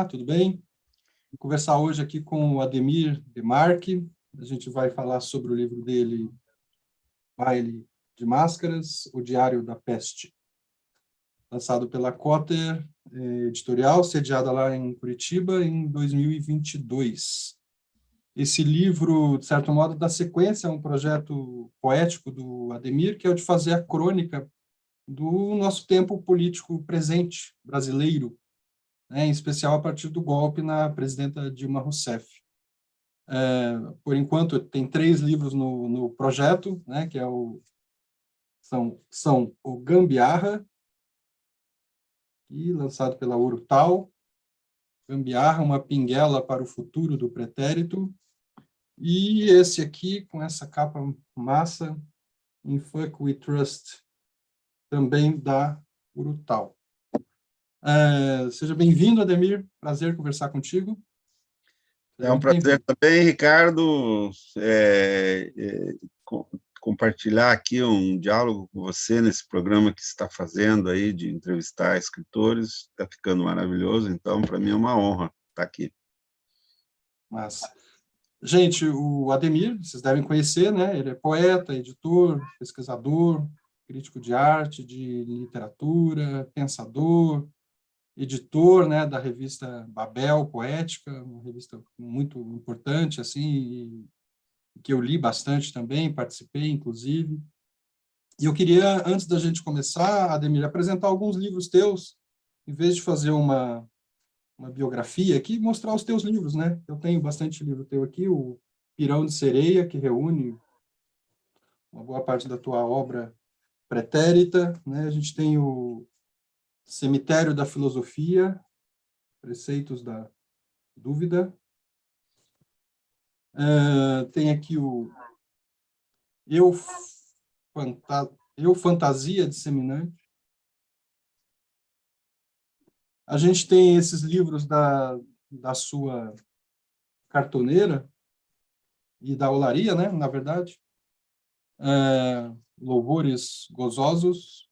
tudo bem? Vou conversar hoje aqui com o Ademir Demarque. A gente vai falar sobre o livro dele, Baile de Máscaras, O Diário da Peste, lançado pela Cotter Editorial, sediada lá em Curitiba, em 2022. Esse livro, de certo modo, dá sequência a um projeto poético do Ademir, que é o de fazer a crônica do nosso tempo político presente brasileiro, né, em especial a partir do golpe na presidenta Dilma Rousseff. Por enquanto, tem 3 livros no projeto, né, que são o Gambiarra, e lançado pela Urtal, Gambiarra, uma pinguela para o futuro do pretérito, e esse aqui, com essa capa massa, In Fuck We Trust, também da Urtal. Seja bem-vindo, Ademir, prazer conversar contigo. É um prazer também, Ricardo, compartilhar aqui um diálogo com você nesse programa que você está fazendo aí de entrevistar escritores. Está ficando maravilhoso, então, para mim é uma honra estar aqui. Massa. Gente, o Ademir, vocês devem conhecer, né? Ele é poeta, editor, pesquisador, crítico de arte, de literatura, pensador, editor, né, da revista Babel Poética, uma revista muito importante, assim, que eu li bastante também, participei, inclusive. E eu queria, antes da gente começar, Ademir, apresentar alguns livros teus, em vez de fazer uma biografia aqui, mostrar os teus livros, né? Eu tenho bastante livro teu aqui, o Pirão de Sereia, que reúne uma boa parte da tua obra pretérita, né? A gente tem o Cemitério da Filosofia, Preceitos da Dúvida. Tem aqui o Eu, Fantasia Disseminante. A gente tem esses livros da sua cartoneira e da olaria, né, na verdade. Louvores Gozosos.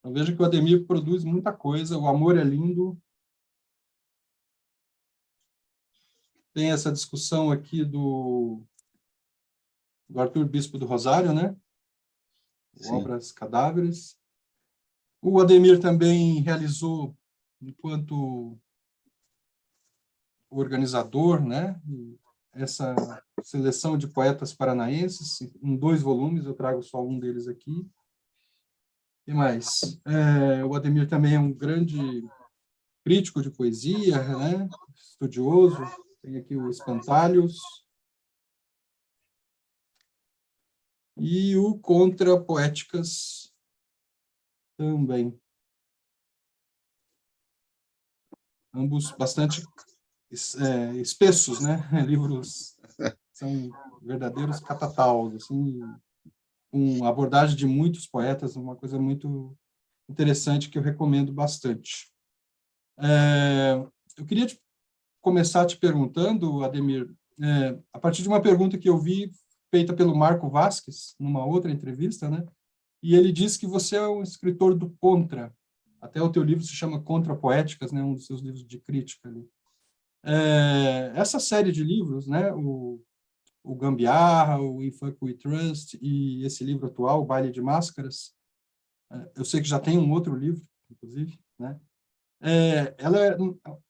Eu vejo que o Ademir produz muita coisa. O Amor é Lindo. Tem essa discussão aqui do Arthur Bispo do Rosário, né? Sim. Obras Cadáveres. O Ademir também realizou, enquanto organizador, né, essa seleção de poetas paranaenses, em 2 volumes, eu trago só um deles aqui. E mais? O Ademir também é um grande crítico de poesia, né, estudioso. Tem aqui o Espantalhos. E o Contra Poéticas também. Ambos bastante espessos, né? Livros são verdadeiros catataus, assim, com abordagem de muitos poetas, uma coisa muito interessante que eu recomendo bastante. Eu queria começar te perguntando, Ademir, a partir de uma pergunta que eu vi feita pelo Marco Vasques, numa outra entrevista, né? E ele disse que você é um escritor do contra. Até o teu livro se chama Contra Poéticas, né? Um dos seus livros de crítica ali. Essa série de livros, né? O Gambiarra, o In Fuck We Trust e esse livro atual, O Baile de Máscaras, eu sei que já tem um outro livro, inclusive, né? Ela é,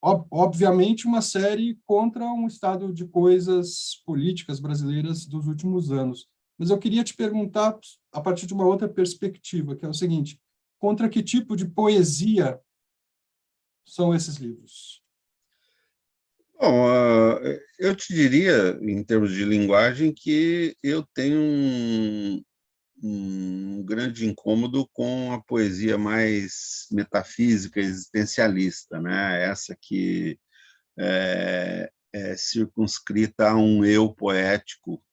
obviamente, uma série contra um estado de coisas políticas brasileiras dos últimos anos. Mas eu queria te perguntar, a partir de uma outra perspectiva, que é o seguinte: contra que tipo de poesia são esses livros? Bom, eu te diria, em termos de linguagem, que eu tenho um grande incômodo com a poesia mais metafísica, existencialista, né? Essa que é circunscrita a um eu poético,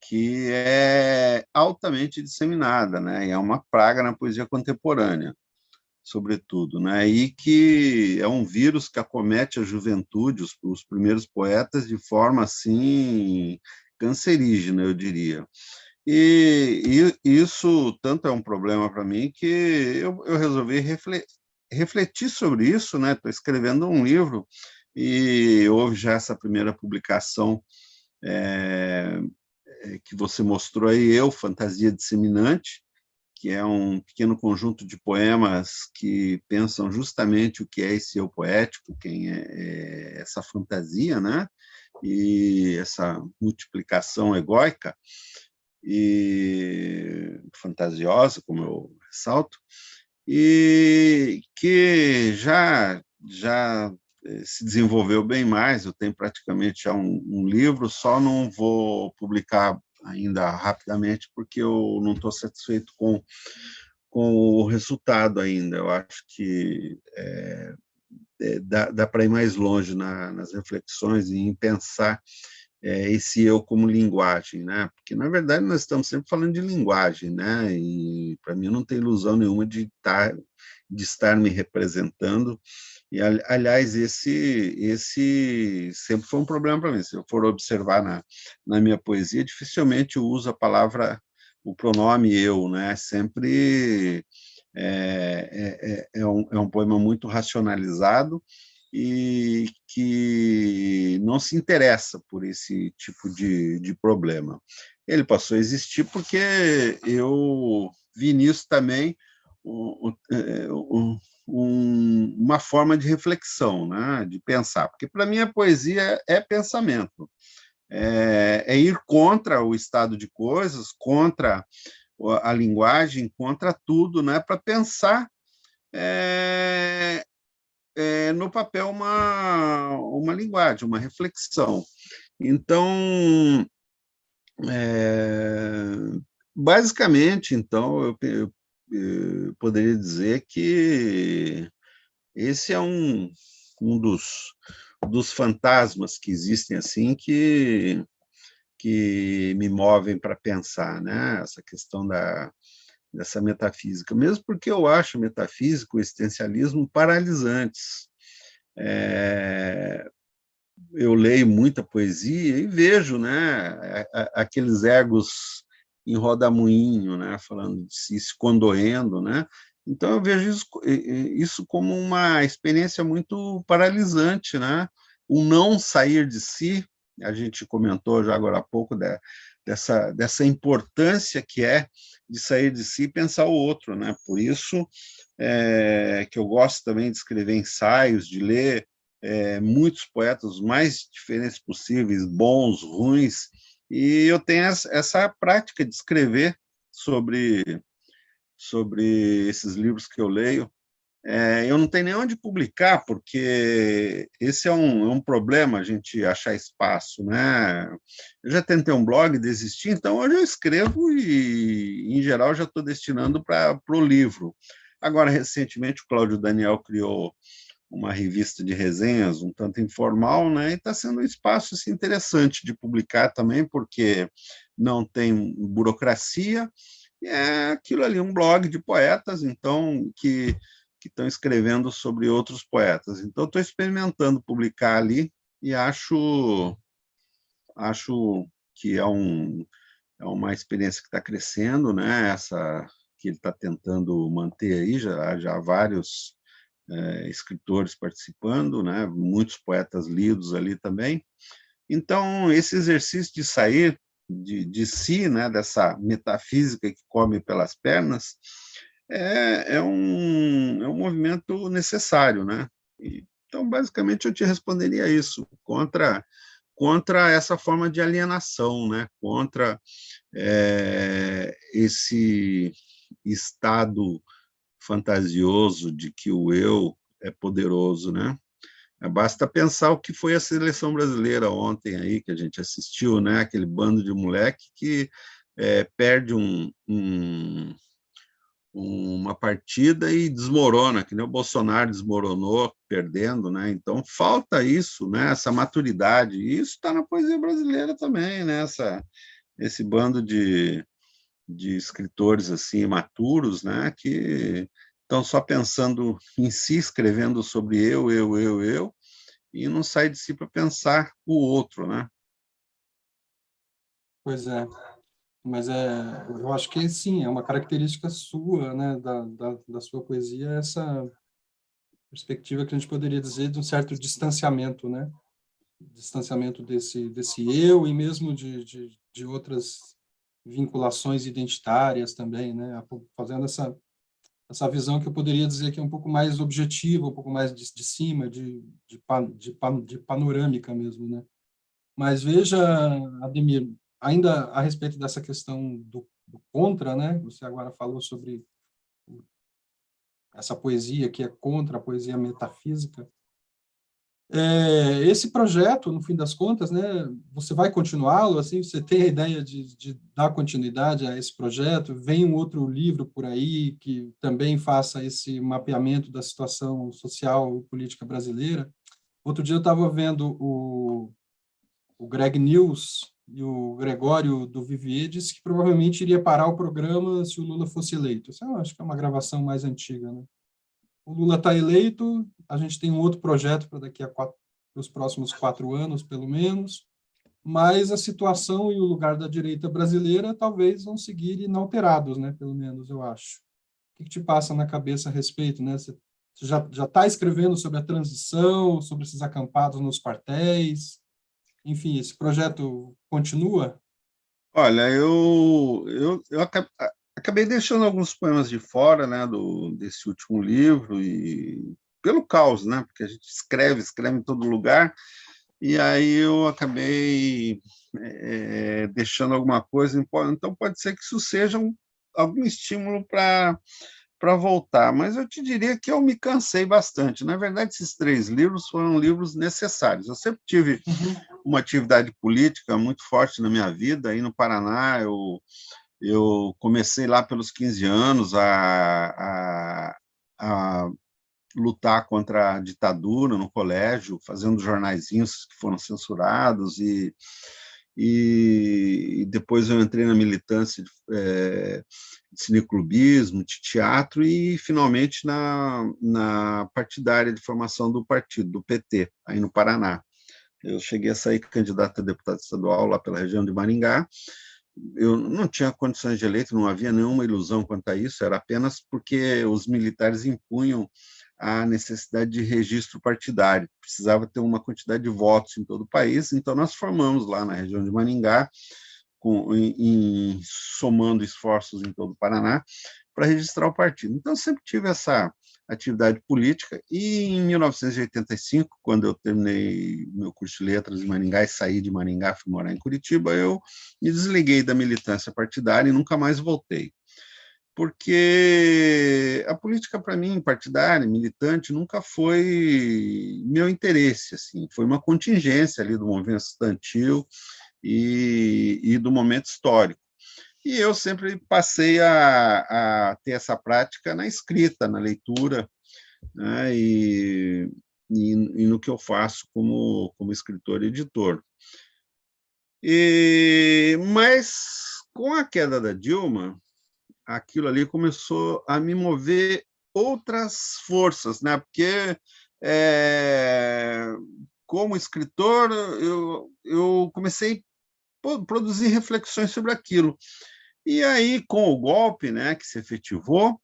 que é altamente disseminada, né? E é uma praga na poesia contemporânea, sobretudo, né? E que é um vírus que acomete a juventude, os primeiros poetas, de forma assim cancerígena, eu diria. E isso tanto é um problema para mim que eu resolvi refletir sobre isso, né? Estou escrevendo um livro e houve já essa primeira publicação que você mostrou aí, Eu, Fantasia Disseminante, que é um pequeno conjunto de poemas que pensam justamente o que é esse eu poético, quem é essa fantasia, né? E essa multiplicação egóica e fantasiosa, como eu ressalto, e que já se desenvolveu bem mais. Eu tenho praticamente já um livro, só não vou publicar ainda rapidamente porque eu não estou satisfeito com o resultado ainda. Eu acho que dá para ir mais longe nas reflexões e em pensar esse eu como linguagem, né? Porque, na verdade, nós estamos sempre falando de linguagem, né? E, para mim, não tem ilusão nenhuma de estar me representando. E, aliás, esse sempre foi um problema para mim. Se eu for observar na minha poesia, dificilmente eu uso a palavra, o pronome eu, né? Sempre é um poema muito racionalizado e que não se interessa por esse tipo de problema. Ele passou a existir porque eu vi nisso também uma forma de reflexão, né? De pensar, porque para mim a poesia é pensamento, é ir contra o estado de coisas, contra a linguagem, contra tudo, né? Para pensar no papel uma linguagem, uma reflexão. Então, é, basicamente, então, eu poderia dizer que esse é um dos fantasmas que existem assim que me movem para pensar, né? Essa questão dessa metafísica, mesmo porque eu acho metafísica, o existencialismo, paralisantes. Eu leio muita poesia e vejo, né, aqueles egos em rodamuinho, né, falando de si, se condoendo, né? Então eu vejo isso como uma experiência muito paralisante, né? O não sair de si. A gente comentou já agora há pouco dessa importância que é de sair de si e pensar o outro, né? Por isso que eu gosto também de escrever ensaios, de ler muitos poetas, os mais diferentes possíveis, bons, ruins, e eu tenho essa prática de escrever sobre esses livros que eu leio. Eu não tenho nem onde publicar, porque esse é um problema, a gente achar espaço, né? Eu já tentei um blog, desisti, então hoje eu escrevo e, em geral, já estou destinando para o livro. Agora, recentemente, o Cláudio Daniel criou uma revista de resenhas um tanto informal, né? E está sendo um espaço assim, interessante de publicar também, porque não tem burocracia, é aquilo ali, um blog de poetas, então, que estão escrevendo sobre outros poetas. Então, estou experimentando publicar ali e acho que é uma experiência que está crescendo, né? Essa que ele está tentando manter aí, já há vários escritores participando, né? Muitos poetas lidos ali também. Então, esse exercício de sair de si, né? Dessa metafísica que come pelas pernas, é um movimento necessário, né? Então, basicamente, eu te responderia isso, contra essa forma de alienação, né? Contra esse estado fantasioso de que o eu é poderoso, né? Basta pensar o que foi a seleção brasileira ontem aí, que a gente assistiu, né? Aquele bando de moleque que perde uma partida e desmorona, que nem o Bolsonaro desmoronou, perdendo, né? Então, falta isso, né? Essa maturidade. E isso está na poesia brasileira também, né? Esse bando de escritores assim imaturos, né, que estão só pensando em si, escrevendo sobre eu, e não sai de si para pensar o outro, né? Pois é, mas eu acho que sim, é uma característica sua, né, da sua poesia, essa perspectiva que a gente poderia dizer de um certo distanciamento, né? Distanciamento desse eu e mesmo de outras vinculações identitárias também, né? Fazendo essa visão que eu poderia dizer que é um pouco mais objetiva, um pouco mais de cima, de panorâmica mesmo, né? Mas veja, Ademir, ainda a respeito dessa questão do contra, né? Você agora falou sobre essa poesia que é contra a poesia metafísica. Esse projeto, no fim das contas, né, você vai continuá-lo, assim, você tem a ideia de dar continuidade a esse projeto? Vem um outro livro por aí que também faça esse mapeamento da situação social e política brasileira? Outro dia eu estava vendo o Greg News e o Gregório do Vivier disse que provavelmente iria parar o programa se o Lula fosse eleito. Isso eu acho que é uma gravação mais antiga, né? O Lula está eleito, a gente tem um outro projeto para daqui a os próximos 4 anos, pelo menos, mas a situação e o lugar da direita brasileira talvez vão seguir inalterados, né? Pelo menos, eu acho. O que te passa na cabeça a respeito, né? Você já está escrevendo sobre a transição, sobre esses acampados nos quartéis, enfim, esse projeto continua? Olha, eu acabei deixando alguns poemas de fora, né, desse último livro, e pelo caos, né, porque a gente escreve em todo lugar, e aí eu acabei deixando alguma coisa, então pode ser que isso seja algum estímulo para voltar, mas eu te diria que eu me cansei bastante. Na verdade, esses 3 livros foram livros necessários. Eu sempre tive Uhum. uma atividade política muito forte na minha vida. Aí no Paraná, eu comecei lá pelos 15 anos a lutar contra a ditadura no colégio, fazendo jornaizinhos que foram censurados, e depois eu entrei na militância de cineclubismo, de teatro, e finalmente na partidária de formação do partido, do PT, aí no Paraná. Eu cheguei a sair candidato a deputado estadual lá pela região de Maringá. Eu não tinha condições de eleito, não havia nenhuma ilusão quanto a isso, era apenas porque os militares impunham a necessidade de registro partidário, precisava ter uma quantidade de votos em todo o país, então nós formamos lá na região de Maringá, somando esforços em todo o Paraná, para registrar o partido. Então, eu sempre tive essa atividade política, e em 1985, quando eu terminei meu curso de letras em Maringá e saí de Maringá, fui morar em Curitiba, eu me desliguei da militância partidária e nunca mais voltei. Porque a política, para mim, partidária, militante, nunca foi meu interesse, assim, foi uma contingência ali do movimento estudantil e do momento histórico. E eu sempre passei a ter essa prática na escrita, na leitura, né, e no que eu faço como escritor e editor. Mas, com a queda da Dilma, aquilo ali começou a me mover outras forças, né? Porque, como escritor, eu comecei a produzir reflexões sobre aquilo. E aí, com o golpe, né, que se efetivou,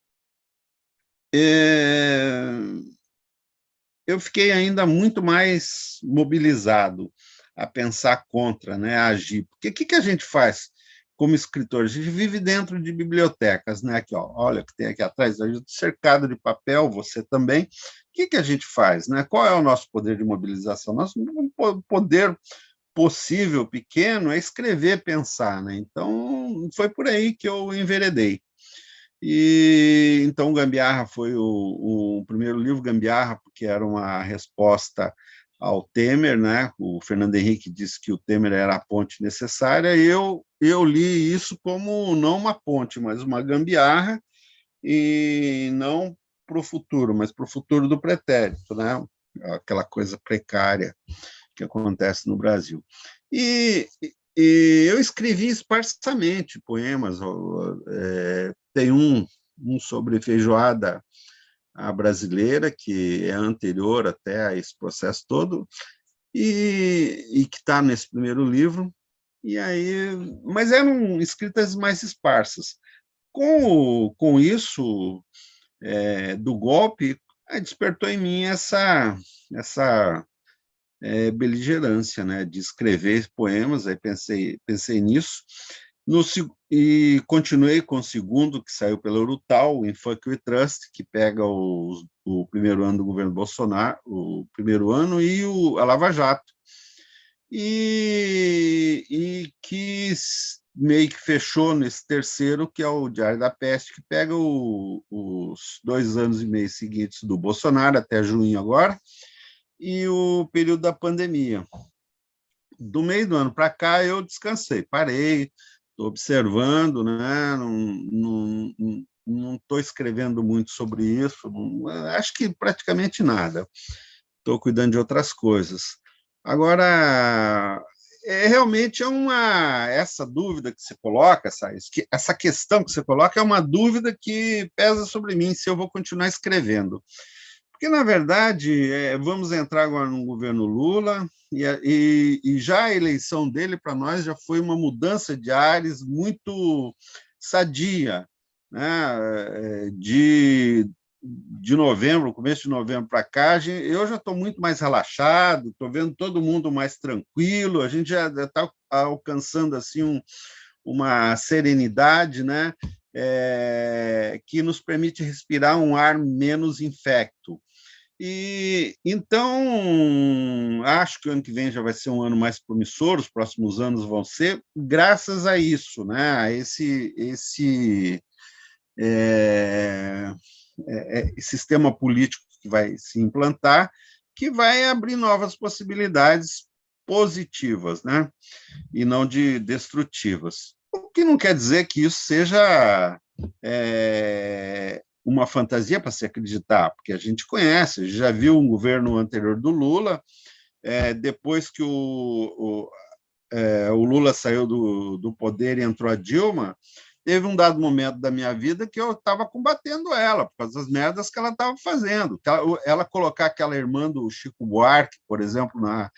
eu fiquei ainda muito mais mobilizado a pensar contra, né, a agir. Porque o que a gente faz como escritor? A gente vive dentro de bibliotecas, né? Aqui, ó, olha o que tem aqui atrás, a gente cercado de papel, você também. O que a gente faz, né? Qual é o nosso poder de mobilização? Nosso poder possível, pequeno, é escrever, pensar, né? Então, foi por aí que eu enveredei. E então Gambiarra foi o primeiro livro, Gambiarra, porque era uma resposta ao Temer, né? O Fernando Henrique disse que o Temer era a ponte necessária, e eu li isso como não uma ponte, mas uma gambiarra, e não para o futuro, mas para o futuro do pretérito, né? Aquela coisa precária que acontece no Brasil. E eu escrevi esparsamente poemas. Tem um sobre feijoada à brasileira, que é anterior até a esse processo todo, e que está nesse primeiro livro. E aí, mas eram escritas mais esparsas. Com isso, do golpe, Aí despertou em mim essa beligerância, né, de escrever poemas. Aí pensei nisso, e continuei com o segundo, que saiu pela Urutau, em Fuck We Trust, que pega o primeiro ano do governo Bolsonaro, o primeiro ano, e a Lava Jato, e que meio que fechou nesse terceiro, que é o Diário da Peste, que pega os 2 anos e meio seguintes do Bolsonaro, até junho agora, e o período da pandemia. Do meio do ano para cá, eu descansei, parei, estou observando, né? Não estou escrevendo muito sobre isso, acho que praticamente nada. Estou cuidando de outras coisas. Agora, realmente essa dúvida que você coloca, essa questão que você coloca é uma dúvida que pesa sobre mim, se eu vou continuar escrevendo. Porque, na verdade, vamos entrar agora no governo Lula, e já a eleição dele, para nós, já foi uma mudança de ares muito sadia, né? De novembro, começo de novembro para cá, eu já estou muito mais relaxado, estou vendo todo mundo mais tranquilo, a gente já está alcançando assim uma serenidade, né? Que nos permite respirar um ar menos infecto. E então acho que o ano que vem já vai ser um ano mais promissor, os próximos anos vão ser, graças a isso, né? A esse sistema político que vai se implantar, que vai abrir novas possibilidades positivas, né? E não destrutivas. O que não quer dizer que isso seja uma fantasia para se acreditar, porque a gente conhece, já viu um governo anterior do Lula, depois que o Lula saiu do poder e entrou a Dilma, teve um dado momento da minha vida que eu estava combatendo ela, por causa das merdas que ela estava fazendo. Ela colocar aquela irmã do Chico Buarque, por exemplo, no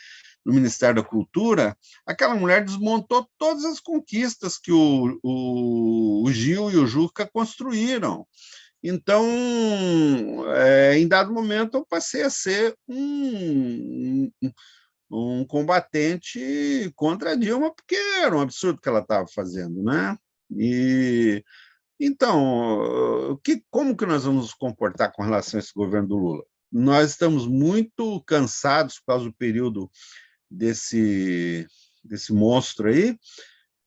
Ministério da Cultura, aquela mulher desmontou todas as conquistas que o Gil e o Juca construíram. Então, em dado momento, eu passei a ser um combatente contra a Dilma, porque era um absurdo o que ela estava fazendo, né? E então, como que nós vamos nos comportar com relação a esse governo do Lula? Nós estamos muito cansados por causa do período desse monstro aí,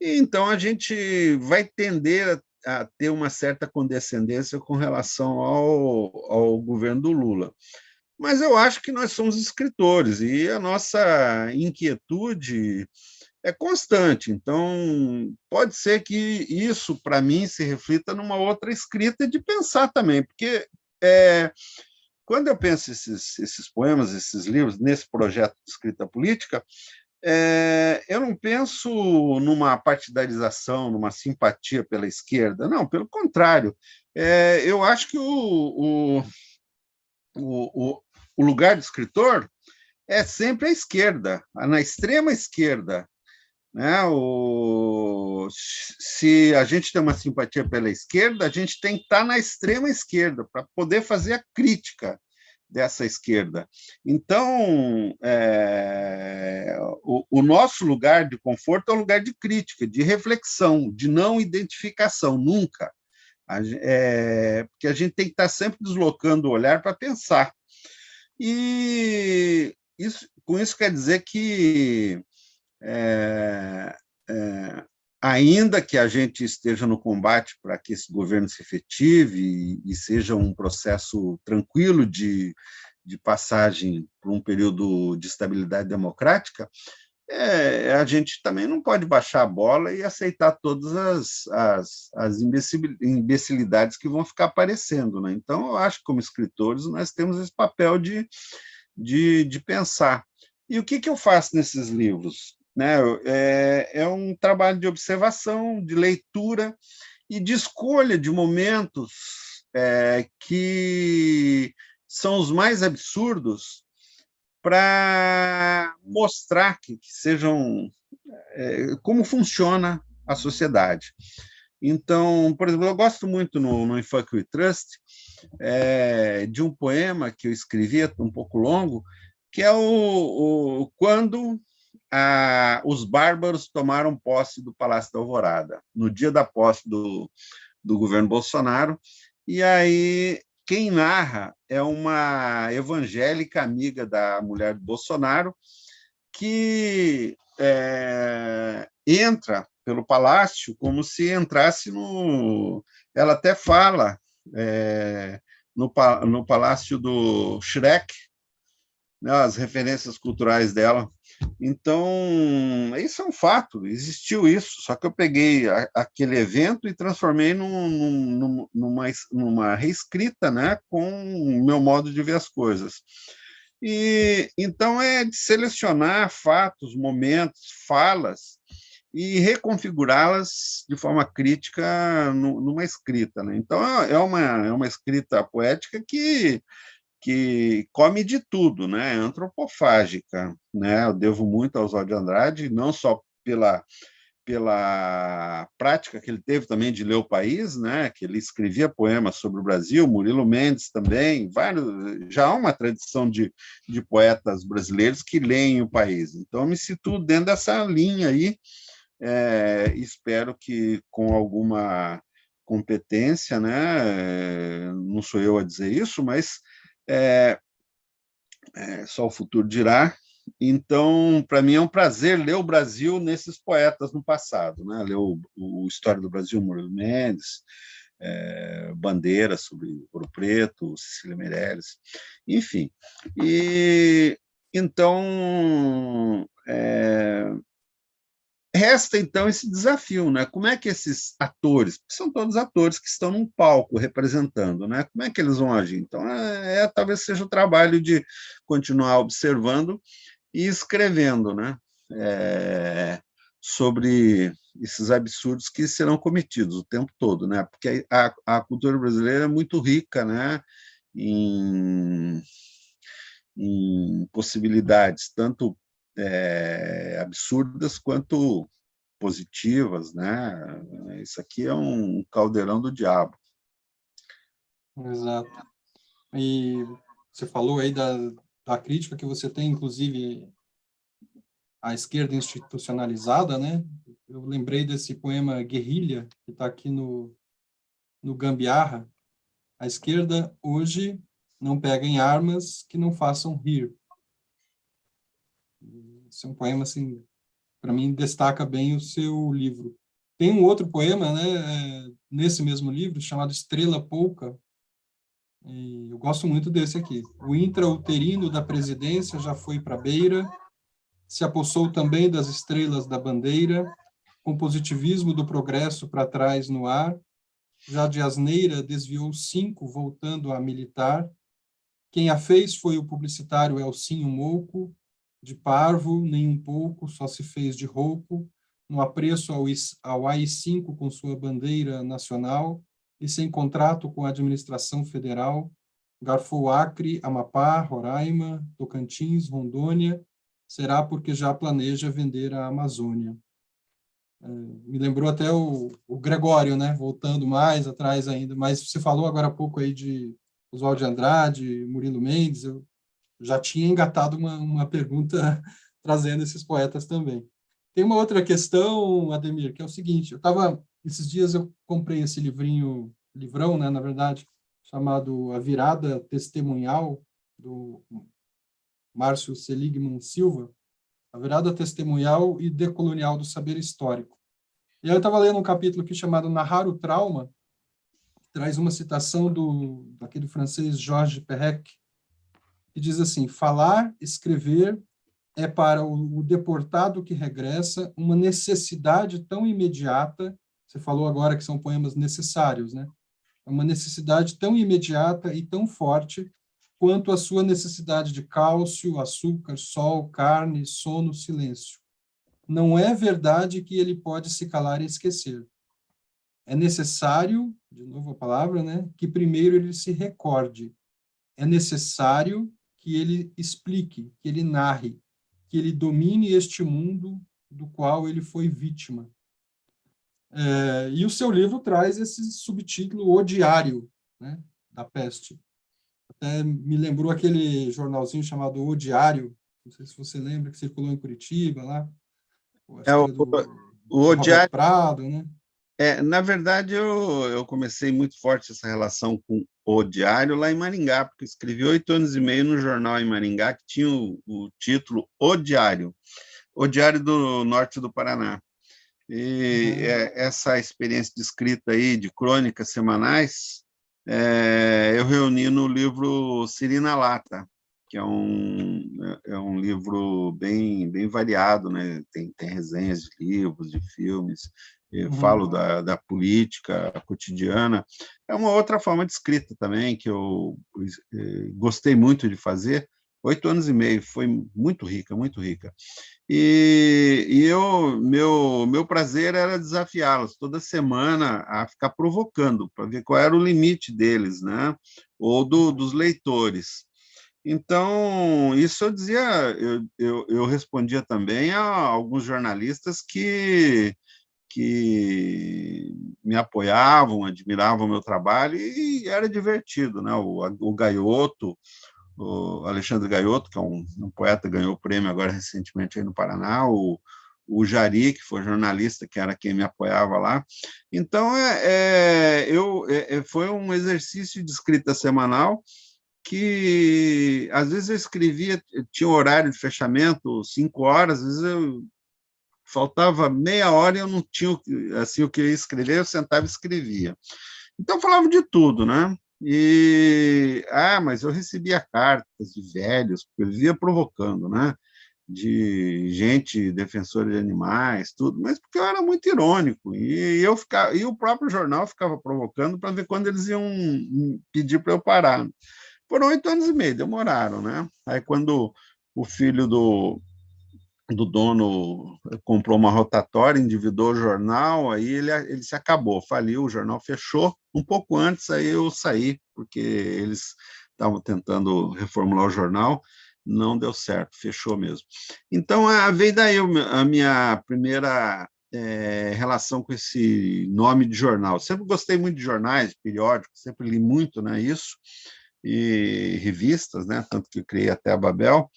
e então a gente vai tender a ter uma certa condescendência com relação ao governo do Lula. Mas eu acho que nós somos escritores e a nossa inquietude é constante. Então, pode ser que isso, para mim, se reflita numa outra escrita de pensar também, porque quando eu penso esses poemas, esses livros, nesse projeto de escrita política, eu não penso numa partidarização, numa simpatia pela esquerda, não, pelo contrário. Eu acho que o lugar do escritor é sempre a esquerda, na extrema esquerda, né? Se a gente tem uma simpatia pela esquerda, a gente tem que estar na extrema esquerda para poder fazer a crítica dessa esquerda. Então, o nosso lugar de conforto é o lugar de crítica, de reflexão, de não identificação, nunca. Porque a gente tem que estar sempre deslocando o olhar para pensar. E com isso quer dizer que ainda que a gente esteja no combate para que esse governo se efetive e seja um processo tranquilo de passagem para um período de estabilidade democrática, a gente também não pode baixar a bola e aceitar todas as imbecilidades que vão ficar aparecendo, né? Então, eu acho que, como escritores, nós temos esse papel de pensar. E o que eu faço nesses livros? Né? É um trabalho de observação, de leitura e de escolha de momentos que são os mais absurdos para mostrar que sejam como funciona a sociedade. Então, por exemplo, eu gosto muito no In Fuck We Trust de um poema que eu escrevi, um pouco longo, que é quando os bárbaros tomaram posse do Palácio da Alvorada, no dia da posse do governo Bolsonaro, e aí quem narra é uma evangélica amiga da mulher do Bolsonaro, que entra pelo palácio como se entrasse no... Ela até fala no palácio do Shrek, né, as referências culturais dela. Então, isso é um fato, existiu isso, só que eu peguei aquele evento e transformei numa reescrita, né, com o meu modo de ver as coisas. E então é de selecionar fatos, momentos, falas e reconfigurá-las de forma crítica numa escrita, né? Então é uma escrita poética que come de tudo, né? É antropofágica, né? Eu devo muito ao Oswald de Andrade, não só pela prática que ele teve também de ler o país, né? Que ele escrevia poemas sobre o Brasil, Murilo Mendes também, já há uma tradição de poetas brasileiros que leem o país. Então, eu me situo dentro dessa linha aí, espero que com alguma competência, né? Não sou eu a dizer isso, mas só o futuro dirá. Então, para mim é um prazer ler o Brasil nesses poetas no passado, né? Ler o História do Brasil, Murilo Mendes, Bandeira sobre Ouro Preto, Cecília Meirelles, enfim. E então resta então esse desafio, né? Como é que esses atores, que são todos atores que estão num palco representando, né? Como é que eles vão agir? Então, talvez seja o trabalho de continuar observando e escrevendo, né? Sobre esses absurdos que serão cometidos o tempo todo, né? Porque a cultura brasileira é muito rica, né? Em possibilidades, tanto absurdas quanto positivas, né? Isso aqui é um caldeirão do diabo. Exato. E você falou aí da crítica que você tem, inclusive, à esquerda institucionalizada, né? Eu lembrei desse poema Guerrilha, que está aqui no Gambiarra. A esquerda hoje não pega em armas que não façam rir. Esse é um poema, assim, para mim, destaca bem o seu livro. Tem um outro poema, né, nesse mesmo livro, chamado Estrela Pouca, e eu gosto muito desse aqui. O intrauterino da presidência já foi para a beira, se apossou também das estrelas da bandeira, com positivismo do progresso para trás no ar, já de asneira desviou 5, voltando a militar. Quem a fez foi o publicitário Elcinho Mouco, de parvo, nem um pouco, só se fez de rouco, no apreço ao AI-5 com sua bandeira nacional e sem contrato com a administração federal, garfou Acre, Amapá, Roraima, Tocantins, Rondônia, será porque já planeja vender a Amazônia. Me lembrou até o Gregório, né? Voltando mais atrás ainda, mas você falou agora há pouco aí de Oswald de Andrade, Murilo Mendes, eu já tinha engatado uma pergunta trazendo esses poetas também. Tem uma outra questão, Ademir, que é o seguinte, esses dias eu comprei esse livrão, né, na verdade, chamado A Virada Testemunhal, do Márcio Seligman Silva, A Virada Testemunhal e Decolonial do Saber Histórico. E aí eu estava lendo um capítulo aqui chamado Narrar o Trauma, que traz uma citação daquele francês Georges Perec, que diz assim: falar, escrever é para o deportado que regressa uma necessidade tão imediata. Você falou agora que são poemas necessários, né? É uma necessidade tão imediata e tão forte quanto a sua necessidade de cálcio, açúcar, sol, carne, sono, silêncio. Não é verdade que ele pode se calar e esquecer. É necessário, de novo a palavra, né, que primeiro ele se recorde. É necessário que ele explique, que ele narre, que ele domine este mundo do qual ele foi vítima. E o seu livro traz esse subtítulo, O Diário, né? da peste. Até me lembrou aquele jornalzinho chamado O Diário, não sei se você lembra, que circulou em Curitiba, lá, acho É que o, era do o Roberto Diário. Prado, né? Na verdade, eu comecei muito forte essa relação com o Diário lá em Maringá, porque eu escrevi 8 anos e meio no jornal em Maringá, que tinha o título O Diário do Norte do Paraná. E Uhum. essa experiência de escrita aí, de crônicas semanais, eu reuni no livro Siri na Lata, que é um livro bem variado, né? Tem resenhas de livros, de filmes, eu falo Uhum. da política cotidiana. É uma outra forma de escrita também, que eu gostei muito de fazer. 8 anos e meio, foi muito rica, muito rica. Meu prazer era desafiá-los toda semana a ficar provocando, para ver qual era o limite deles, né? Ou dos leitores. Então, isso eu dizia, eu respondia também a alguns jornalistas que me apoiavam, admiravam o meu trabalho, e era divertido, né? O Gaioto, o Alexandre Gaioto, que é um poeta, ganhou o prêmio agora recentemente aí no Paraná, o Jari, que foi jornalista, que era quem me apoiava lá. Então, foi um exercício de escrita semanal que, às vezes, eu escrevia, tinha um horário de fechamento, 5 horas, às vezes faltava meia hora e eu não tinha assim, o que eu ia escrever, eu sentava e escrevia. Então, falava de tudo, né? Mas eu recebia cartas de velhos, porque eu vivia provocando, né? De gente defensora de animais, tudo, mas porque eu era muito irônico, e o próprio jornal ficava provocando para ver quando eles iam pedir para eu parar. Foram 8 anos e meio, demoraram, né? Aí, quando o filho do dono comprou uma rotatória, endividou o jornal, aí ele se acabou, faliu, o jornal fechou. Um pouco antes, aí eu saí, porque eles estavam tentando reformular o jornal, não deu certo, fechou mesmo. Então, veio daí a minha primeira relação com esse nome de jornal. Sempre gostei muito de jornais, de periódicos, sempre li muito, né, isso, e revistas, né, tanto que eu criei até a Babel.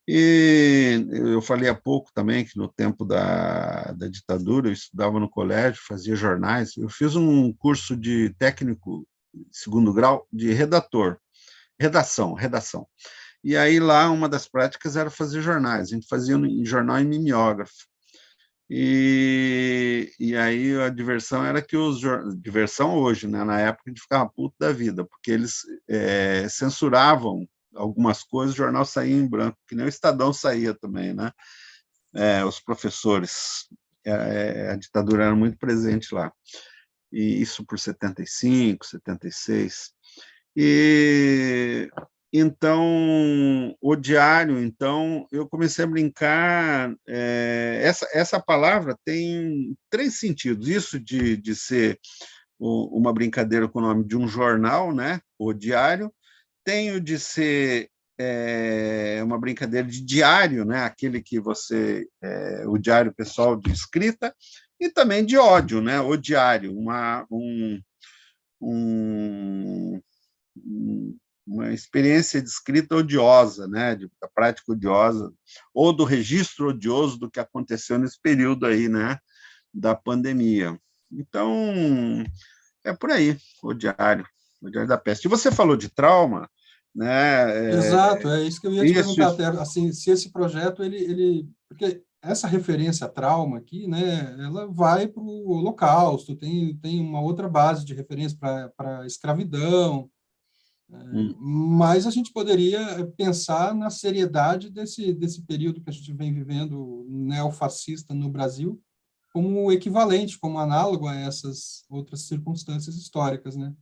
E eu falei há pouco também que no tempo da ditadura eu estudava no colégio, fazia jornais. Eu fiz um curso de técnico segundo grau de redação. E aí lá uma das práticas era fazer jornais. A gente fazia jornal em mimeógrafo. E aí a diversão era que diversão hoje, né? Na época a gente ficava puto da vida, porque eles censuravam algumas coisas, o jornal saía em branco, que nem o Estadão saía também, né? Os professores, a ditadura era muito presente lá. E isso por 75, 76. E então, o diário, então, eu comecei a brincar. Essa palavra tem 3 sentidos. Isso de ser uma brincadeira com o nome de um jornal, né? O diário. Tem o de ser uma brincadeira de diário, né? Aquele que o diário pessoal de escrita, e também de ódio, né? O diário, um, uma experiência de escrita odiosa, né, da prática odiosa, ou do registro odioso do que aconteceu nesse período aí, né, da pandemia. Então, é por aí, o Diário da Peste. E você falou de trauma, né? Exato, é isso que eu ia te Isso, perguntar, isso. até, assim, se esse projeto, porque essa referência a trauma aqui, né, ela vai para o Holocausto, tem uma outra base de referência para a escravidão, mas a gente poderia pensar na seriedade desse período que a gente vem vivendo neofascista no Brasil, como equivalente, como análogo a essas outras circunstâncias históricas, né?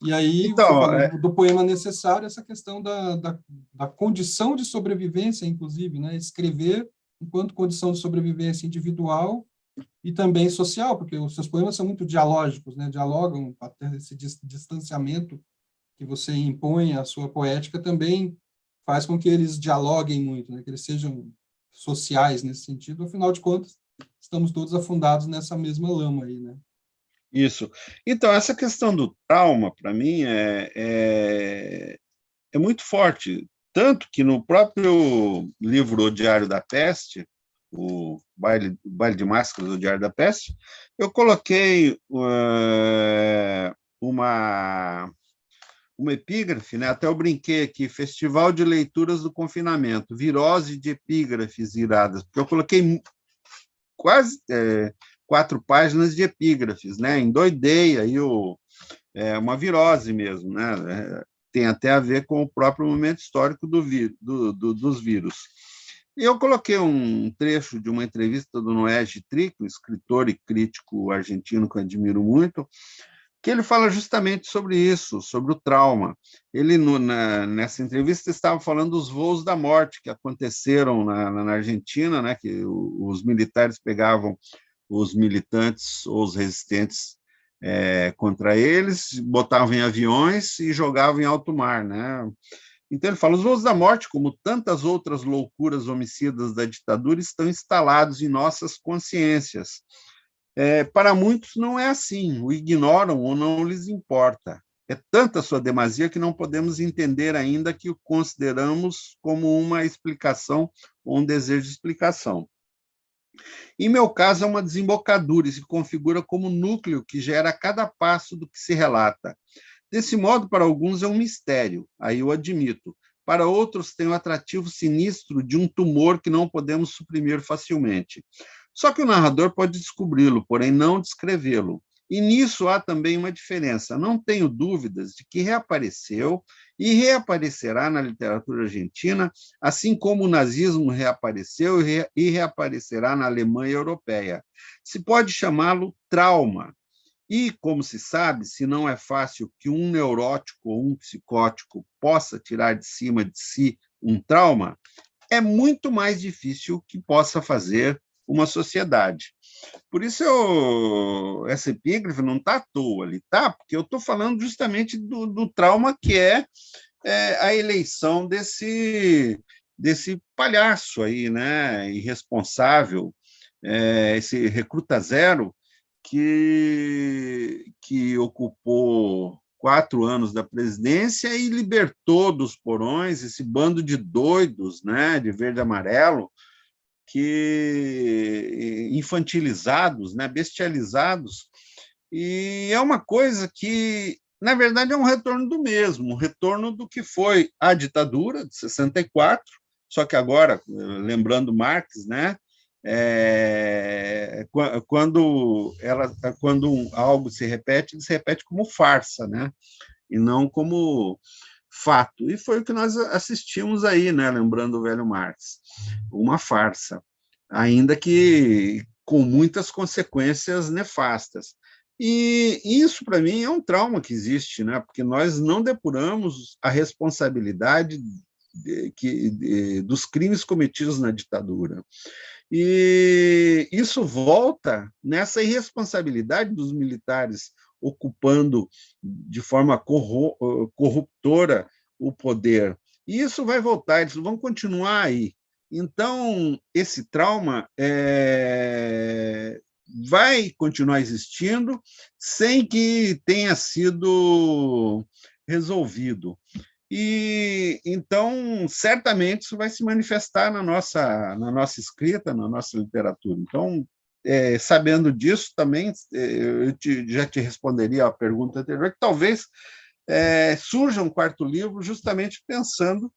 E aí você Então, falou do poema necessário, essa questão da condição de sobrevivência, inclusive, né? Escrever enquanto condição de sobrevivência individual e também social, porque os seus poemas são muito dialógicos, né? Dialogam, até esse distanciamento que você impõe à sua poética também faz com que eles dialoguem muito, né? Que eles sejam sociais nesse sentido. Afinal de contas, estamos todos afundados nessa mesma lama aí, né? Isso. Então, essa questão do trauma, para mim, é muito forte. Tanto que no próprio livro O Diário da Peste, o baile de Máscaras do Diário da Peste, eu coloquei uma epígrafe, né? Até eu brinquei aqui, Festival de Leituras do Confinamento, virose de epígrafes iradas, porque eu coloquei quase 4 páginas de epígrafes, né? Endoidei aí uma virose mesmo, né? Tem até a ver com o próprio momento histórico dos vírus. E eu coloquei um trecho de uma entrevista do Noé Gitrico, escritor e crítico argentino que eu admiro muito, que ele fala justamente sobre isso, sobre o trauma. Ele, nessa entrevista, estava falando dos voos da morte que aconteceram na Argentina, né, que os militares pegavam os militantes ou os resistentes contra eles, botavam em aviões e jogavam em alto mar, né? Então ele fala, os voos da morte, como tantas outras loucuras homicidas da ditadura, estão instalados em nossas consciências. Para muitos não é assim, o ignoram ou não lhes importa. É tanta sua demasia que não podemos entender ainda que o consideramos como uma explicação ou um desejo de explicação. Em meu caso, é uma desembocadura e se configura como núcleo que gera cada passo do que se relata. Desse modo, para alguns é um mistério, aí eu admito. Para outros, tem o atrativo sinistro de um tumor que não podemos suprimir facilmente. Só que o narrador pode descobri-lo, porém não descrevê-lo. E nisso há também uma diferença. Não tenho dúvidas de que reapareceu e reaparecerá na literatura argentina, assim como o nazismo reapareceu e reaparecerá na Alemanha europeia. Se pode chamá-lo trauma. E, como se sabe, se não é fácil que um neurótico ou um psicótico possa tirar de cima de si um trauma, é muito mais difícil que possa fazer uma sociedade. Por isso, essa epígrafe não está à toa ali, tá? Porque eu estou falando justamente do trauma que é a eleição desse palhaço aí, né? Irresponsável, esse recruta zero, que ocupou 4 anos da presidência e libertou dos porões esse bando de doidos, né, de verde e amarelo, que infantilizados, né, bestializados, e é uma coisa que, na verdade, é um retorno do mesmo, um retorno do que foi a ditadura de 64, só que agora, lembrando Marx, né, quando algo se repete, ele se repete como farsa, né, e não como fato. E foi o que nós assistimos aí, né, lembrando o velho Marx, uma farsa, ainda que com muitas consequências nefastas. E isso, para mim, é um trauma que existe, né? Porque nós não depuramos a responsabilidade dos crimes cometidos na ditadura. E isso volta nessa irresponsabilidade dos militares ocupando de forma corruptora o poder. E isso vai voltar, eles vão continuar aí. Então, esse trauma vai continuar existindo sem que tenha sido resolvido. E então, certamente, isso vai se manifestar na nossa escrita, na nossa literatura. Então, sabendo disso, também, já te responderia a pergunta anterior, que talvez surja um quarto livro justamente pensando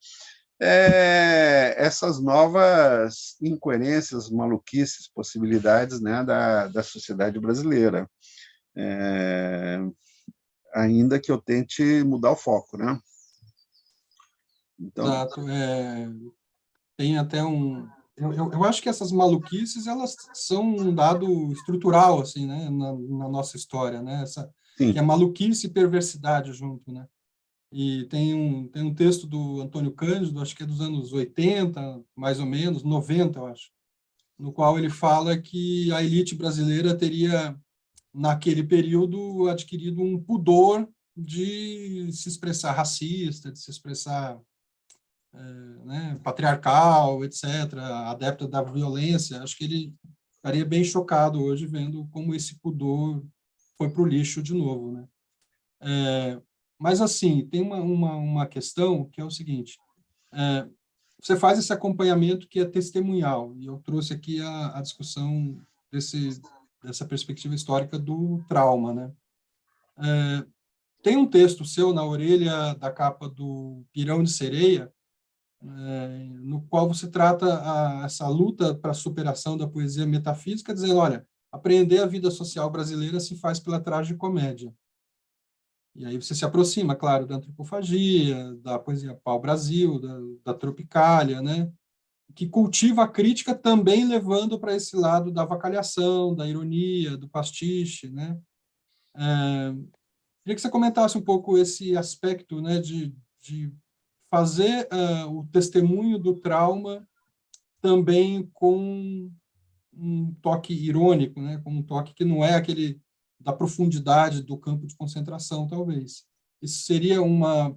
essas novas incoerências, maluquices, possibilidades, né, da sociedade brasileira. Ainda que eu tente mudar o foco, né? Então, Exato. Tem até um... Eu acho que essas maluquices, elas são um dado estrutural, assim, né, na nossa história, né? Que sim, é maluquice e perversidade junto, né? E tem um texto do Antônio Cândido, acho que é dos anos 80, mais ou menos, 90, eu acho, no qual ele fala que a elite brasileira teria, naquele período, adquirido um pudor de se expressar racista, de se expressar né, patriarcal, etc., adepta da violência. Acho que ele ficaria bem chocado hoje vendo como esse pudor foi para o lixo de novo, né? Mas, assim, tem uma questão que é o seguinte, você faz esse acompanhamento que é testemunhal, e eu trouxe aqui a discussão dessa perspectiva histórica do trauma, né? Tem um texto seu na orelha da capa do Pirão de Sereia, no qual você trata essa luta para a superação da poesia metafísica, dizendo, olha, apreender a vida social brasileira se faz pela tragicomédia. E aí você se aproxima, claro, da antropofagia, da poesia pau-brasil, da tropicália, né? Que cultiva a crítica também levando para esse lado da avacalhação, da ironia, do pastiche, né? Queria que você comentasse um pouco esse aspecto, né, de fazer o testemunho do trauma também com um toque irônico, né, com um toque que não é aquele da profundidade do campo de concentração, talvez. Isso seria uma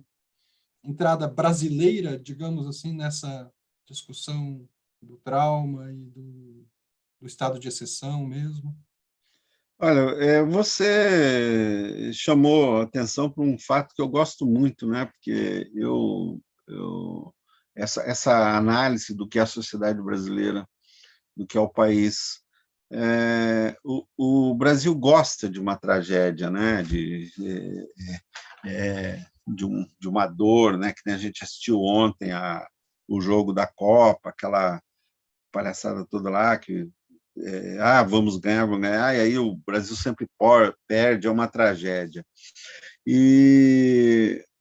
entrada brasileira, digamos assim, nessa discussão do trauma e do estado de exceção mesmo? Olha, você chamou a atenção para um fato que eu gosto muito, né? Porque essa análise do que é a sociedade brasileira, do que é o país, o Brasil gosta de uma tragédia, né? De uma dor, né? Que nem a gente assistiu ontem o jogo da Copa, aquela palhaçada toda lá que vamos ganhar, e aí o Brasil sempre perde, é uma tragédia.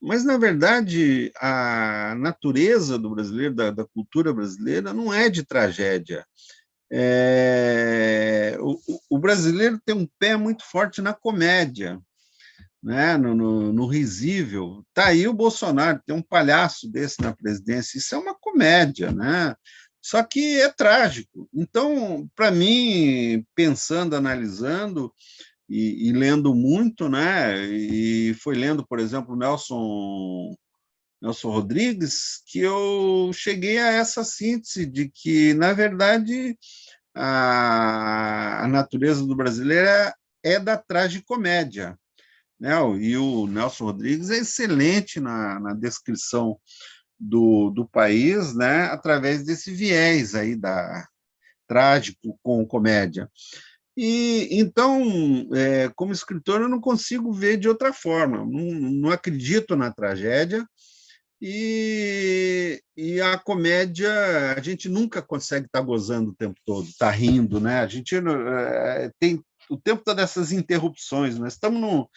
Mas, na verdade, a natureza do brasileiro, da cultura brasileira, não é de tragédia. O brasileiro tem um pé muito forte na comédia, né? No risível. Está aí o Bolsonaro, tem um palhaço desse na presidência, isso é uma comédia, né? Só que é trágico. Então, para mim, pensando, analisando e lendo muito, né? E foi lendo, por exemplo, Nelson Rodrigues, que eu cheguei a essa síntese de que, na verdade, a natureza do brasileiro é da tragicomédia, né? E o Nelson Rodrigues é excelente na descrição do país, né, através desse viés aí da trágico com comédia. E então, como escritor, eu não consigo ver de outra forma. Não acredito na tragédia e a comédia a gente nunca consegue estar gozando o tempo todo, estar rindo, né? A gente tem o tempo todo essas interrupções. Nós estamos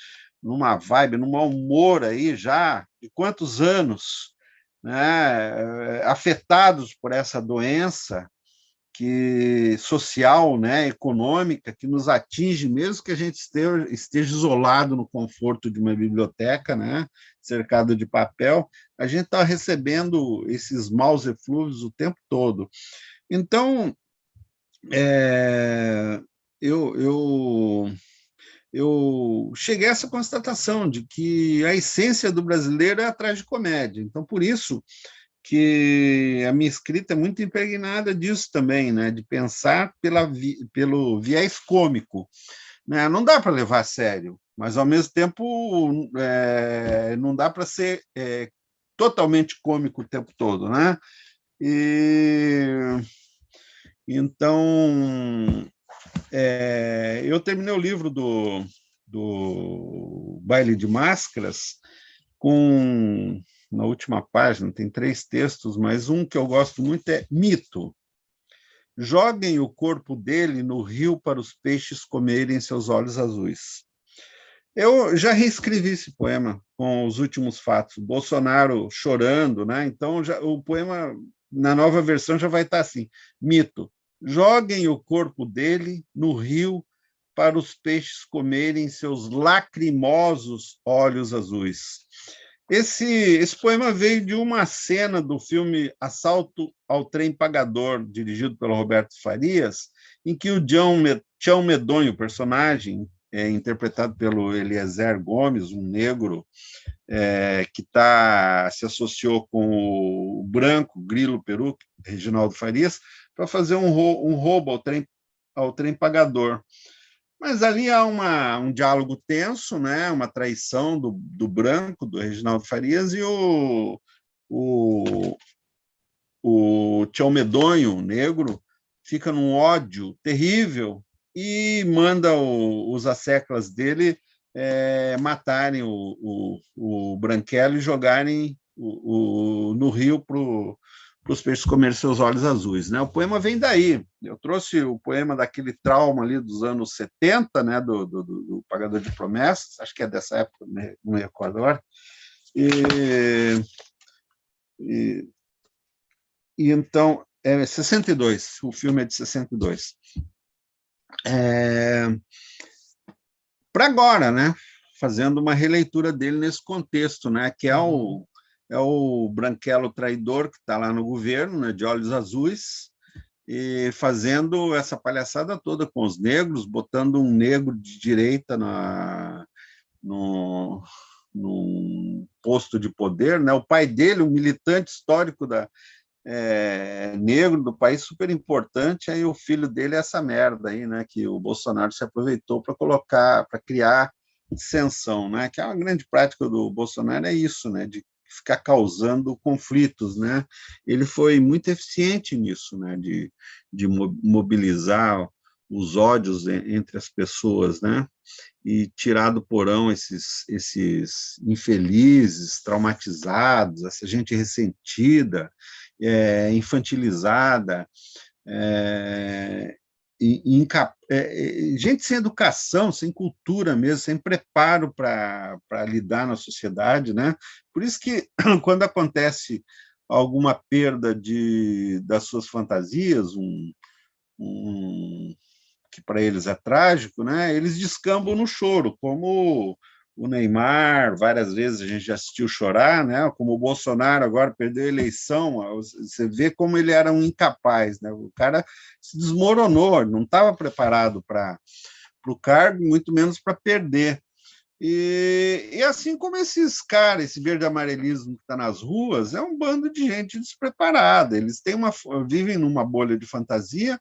numa vibe, num mau humor aí já de quantos anos, né, afetados por essa doença social, né, econômica, que nos atinge, mesmo que a gente esteja isolado no conforto de uma biblioteca, né, cercado de papel, a gente está recebendo esses maus eflúvios o tempo todo. Então, eu cheguei a essa constatação de que a essência do brasileiro é a tragicomédia. Então, por isso que a minha escrita é muito impregnada disso também, né? De pensar pelo viés cômico, né? Não dá para levar a sério, mas, ao mesmo tempo, não dá para ser totalmente cômico o tempo todo, né? Então, eu terminei o livro do Baile de Máscaras na última página, tem 3 textos, mas um que eu gosto muito é Mito. Joguem o corpo dele no rio para os peixes comerem seus olhos azuis. Eu já reescrevi esse poema com os últimos fatos. Bolsonaro chorando, né? Então, o poema, na nova versão, já vai estar assim: Mito. Joguem o corpo dele no rio para os peixes comerem seus lacrimosos olhos azuis. Esse poema veio de uma cena do filme Assalto ao Trem Pagador, dirigido pelo Roberto Farias, em que o Tião Medonho, personagem interpretado pelo Eliezer Gomes, um negro que se associou com o branco Grilo Peru, Reginaldo Farias, para fazer um roubo ao trem pagador. Mas ali há um diálogo tenso, né? Uma traição do Branco, do Reginaldo Farias, e o Tião Medonho, o negro, fica num ódio terrível e manda os asseclas dele matarem o Branquelo e jogarem no rio para os peixes comerem seus olhos azuis, né? O poema vem daí. Eu trouxe o poema daquele trauma ali dos anos 70, né? Do Pagador de Promessas, acho que é dessa época, não me recordo agora. E então, 62, o filme é de 62. Para agora, né? Fazendo uma releitura dele nesse contexto, né? Que é o Branquelo traidor que está lá no governo, né? De olhos azuis, e fazendo essa palhaçada toda com os negros, botando um negro de direita no posto de poder, né? O pai dele, um militante histórico negro do país, super importante, aí o filho dele é essa merda aí, né? Que o Bolsonaro se aproveitou para colocar, para criar dissensão, né? Que é uma grande prática do Bolsonaro, é isso, né? De ficar causando conflitos, né? Ele foi muito eficiente nisso, né? De mobilizar os ódios entre as pessoas, né? E tirar do porão esses infelizes, traumatizados, essa gente ressentida, infantilizada, gente sem educação, sem cultura mesmo, sem preparo para lidar na sociedade, né? Por isso que, quando acontece alguma perda das suas fantasias, que para eles é trágico, né? Eles descambam no choro, como o Neymar, várias vezes a gente já assistiu chorar, né? Como o Bolsonaro agora perdeu a eleição, você vê como ele era um incapaz, né? O cara se desmoronou, não estava preparado para o cargo, muito menos para perder. E assim como esses caras, esse verde-amarelismo que está nas ruas, é um bando de gente despreparada. Eles vivem numa bolha de fantasia,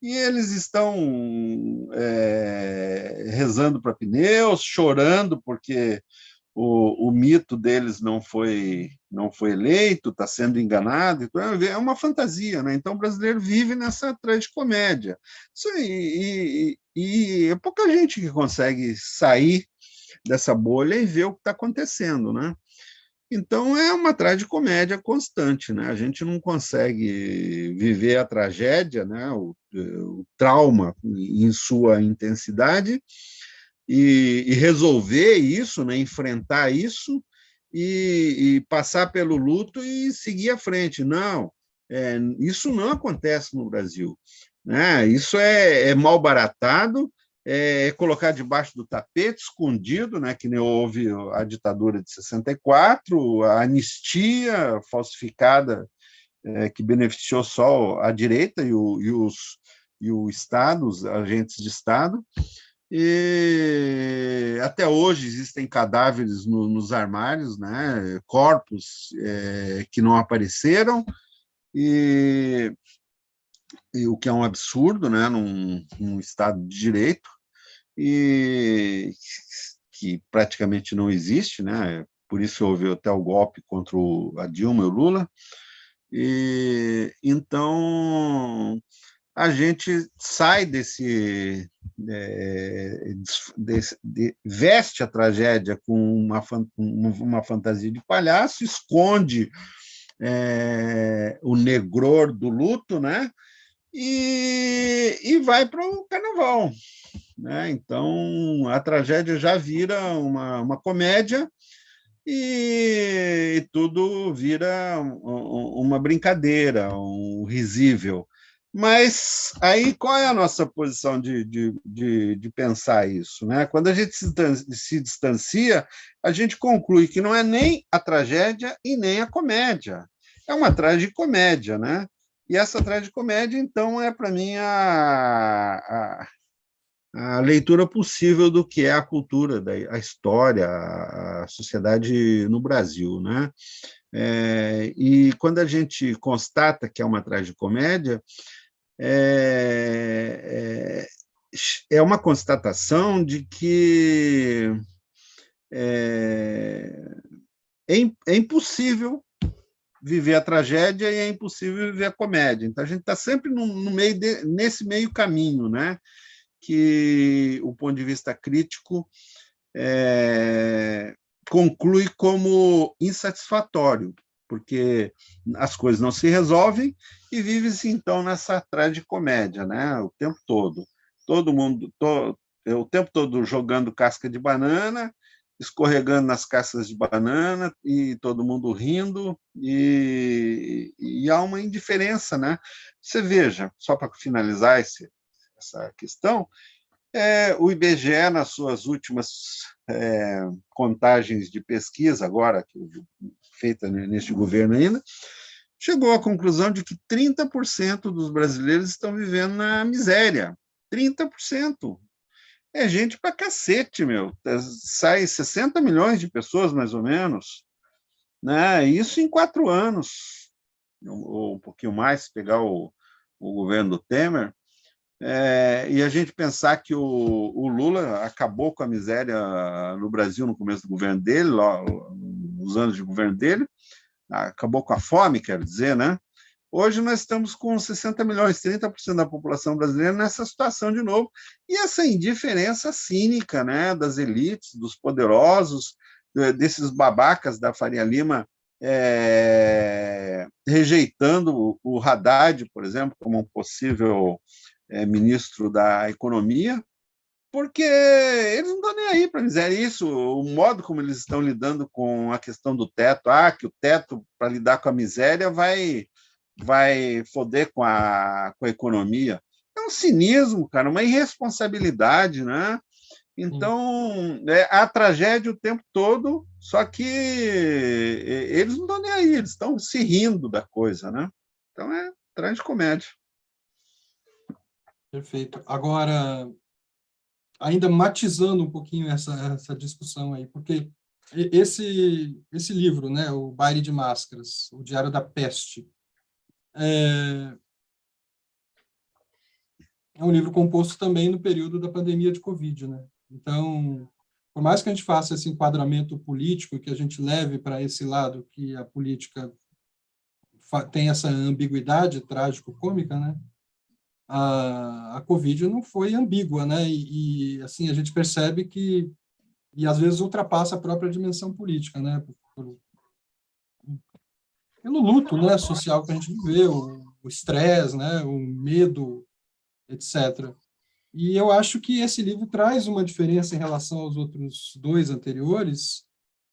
e eles estão rezando para pneus, chorando porque o mito deles não foi eleito, está sendo enganado. Então, é uma fantasia, né? Então, o brasileiro vive nessa tragicomédia. E é pouca gente que consegue sair dessa bolha e ver o que está acontecendo, né? Então, é uma tragicomédia constante, né? A gente não consegue viver a tragédia, né? O trauma em sua intensidade e resolver isso, né? Enfrentar isso e passar pelo luto e seguir à frente. Não, isso não acontece no Brasil, né? Isso é mal baratado, colocar debaixo do tapete, escondido, né, que nem houve a ditadura de 64, a anistia falsificada, que beneficiou só a direita e o Estado, os agentes de Estado. E até hoje existem cadáveres nos armários, né, corpos que não apareceram, e o que é um absurdo, né, num Estado de Direito, e que praticamente não existe, né? Por isso houve até o golpe contra a Dilma e o Lula. E então a gente sai veste a tragédia com uma fantasia de palhaço, esconde o negror do luto, né? E vai para o carnaval, né? Então, a tragédia já vira uma comédia e tudo vira uma brincadeira, um risível. Mas aí qual é a nossa posição de pensar isso, né? Quando a gente se distancia, a gente conclui que não é nem a tragédia e nem a comédia. É uma tragicomédia, né? E essa tragicomédia, então, é para mim a leitura possível do que é a cultura, a história, a sociedade no Brasil, né? E quando a gente constata que é uma tragicomédia, é uma constatação de que é impossível viver a tragédia e é impossível viver a comédia. Então, a gente está sempre nesse meio caminho, né? Que o ponto de vista crítico conclui como insatisfatório, porque as coisas não se resolvem e vive-se, então, nessa tragicomédia, né? O tempo todo. Todo mundo, o tempo todo jogando casca de banana, escorregando nas cascas de banana e todo mundo rindo, e há uma indiferença, né? Você veja, só para finalizar essa questão, o IBGE, nas suas últimas contagens de pesquisa, agora, feita neste governo ainda, chegou à conclusão de que 30% dos brasileiros estão vivendo na miséria. 30%. É gente pra cacete, meu. Sai 60 milhões de pessoas, mais ou menos, né? Isso em 4 anos, ou um pouquinho mais, se pegar o governo do Temer. E a gente pensar que o Lula acabou com a miséria no Brasil no começo do governo dele, lá, nos anos de governo dele, acabou com a fome, quero dizer, né? Hoje nós estamos com 60 milhões, 30% da população brasileira nessa situação de novo, e essa indiferença cínica, né, das elites, dos poderosos, desses babacas da Faria Lima, rejeitando o Haddad, por exemplo, como um possível ministro da Economia, porque eles não estão nem aí para dizer isso, o modo como eles estão lidando com a questão do teto, que o teto, para lidar com a miséria, vai foder com a economia. É um cinismo, cara, uma irresponsabilidade, né? Então, a tragédia o tempo todo, só que eles não estão nem aí, eles estão se rindo da coisa, né? Então, tragicomédia. Perfeito. Agora, ainda matizando um pouquinho essa discussão aí, porque esse livro, né, o Baile de Máscaras, o Diário da Peste, é um livro composto também no período da pandemia de Covid, né? Então, por mais que a gente faça esse enquadramento político, que a gente leve para esse lado que a política tem essa ambiguidade trágico-cômica, né? A Covid não foi ambígua, né? E assim, a gente percebe que, e às vezes ultrapassa a própria dimensão política, né? Pelo luto, né, social que a gente viveu, o estresse, né, o medo, etc. E eu acho que esse livro traz uma diferença em relação aos outros dois anteriores,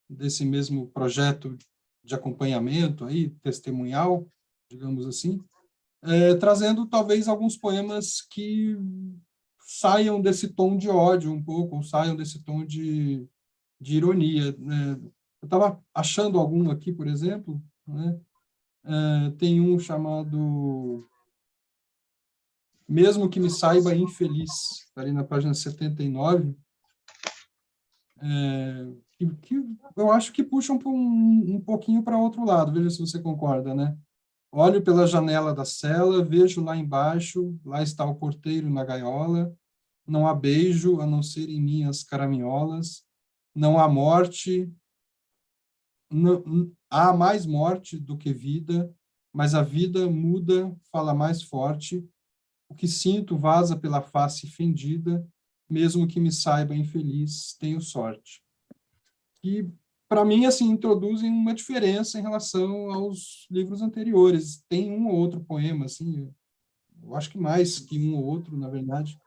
desse mesmo projeto de acompanhamento aí, testemunhal, digamos assim, trazendo talvez alguns poemas que saiam desse tom de ódio um pouco, ou saiam desse tom de ironia, né? Eu estava achando algum aqui, por exemplo, né? Tem um chamado Mesmo que me saiba infeliz, tá ali na página 79, que eu acho que puxa um pouquinho para outro lado, veja se você concorda, né? Olho pela janela da cela, vejo lá embaixo, lá está o porteiro na gaiola, não há beijo a não ser em minhas caraminholas, não há morte, não, há mais morte do que vida, mas a vida muda, fala mais forte, o que sinto vaza pela face fendida, mesmo que me saiba infeliz, tenho sorte. E, para mim, assim, introduzem uma diferença em relação aos livros anteriores. Tem um ou outro poema, assim, eu acho que mais que um ou outro, na verdade,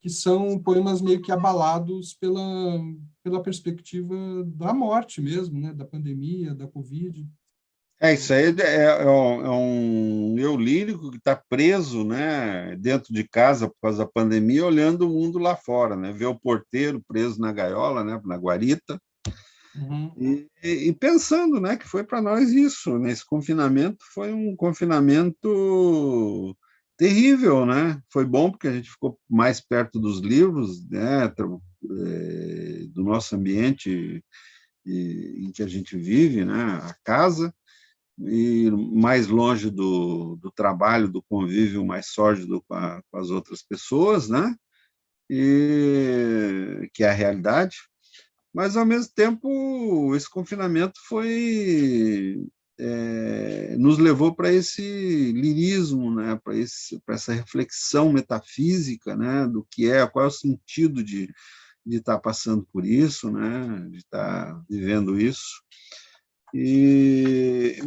que são poemas meio que abalados pela perspectiva da morte mesmo, né? Da pandemia, da Covid. Isso aí é um eu lírico que está preso, né, dentro de casa por causa da pandemia, olhando o mundo lá fora, né? Vê o porteiro preso na gaiola, né, na guarita, Uhum. e pensando, né, que foi para nós isso. Nesse confinamento foi um confinamento terrível, né? Foi bom porque a gente ficou mais perto dos livros, né, do nosso ambiente em que a gente vive, né, a casa, e mais longe do trabalho, do convívio mais sórdido com as outras pessoas, né? que é a realidade, mas, ao mesmo tempo, esse confinamento nos levou para esse lirismo, né? Para essa reflexão metafísica, né? Do que qual é o sentido de estar passando por isso, né? De estar vivendo isso.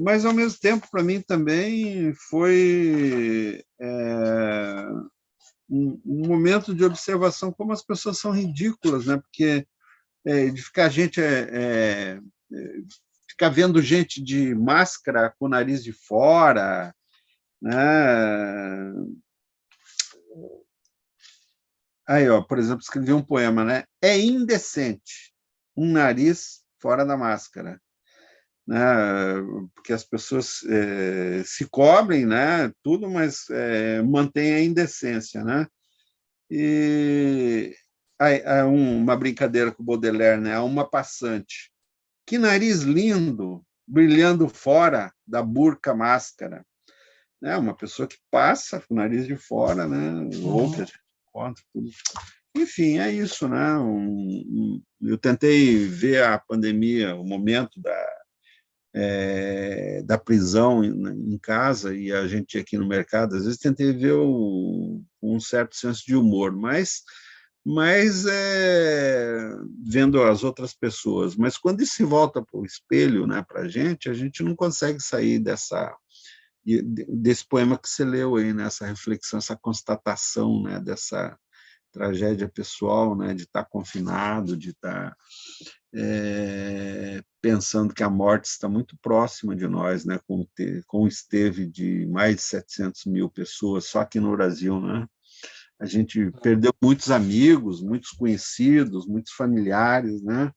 Mas, ao mesmo tempo, para mim também foi um momento de observação como as pessoas são ridículas, né? Porque de ficar ficar vendo gente de máscara com o nariz de fora, né? Aí, ó, por exemplo, escrevi um poema, né? É indecente um nariz fora da máscara, né? Porque as pessoas se cobrem, né? Tudo, mas mantém a indecência, né? E há uma brincadeira com o Baudelaire, né? Há uma passante. Que nariz lindo, brilhando fora da burca máscara. Né? Uma pessoa que passa com o nariz de fora, né? Ou que a gente encontra tudo. Enfim, é isso, né? Eu tentei ver a pandemia, o momento da prisão em casa, e a gente aqui no mercado, às vezes tentei ver um certo senso de humor, mas vendo as outras pessoas. Mas quando isso se volta para o espelho, né, para a gente não consegue sair desse poema que você leu aí, né, essa reflexão, essa constatação, né, dessa tragédia pessoal, né, de estar confinado, de estar pensando que a morte está muito próxima de nós, né, com o esteve de mais de 700 mil pessoas só aqui no Brasil, né? A gente perdeu muitos amigos, muitos conhecidos, muitos familiares, né,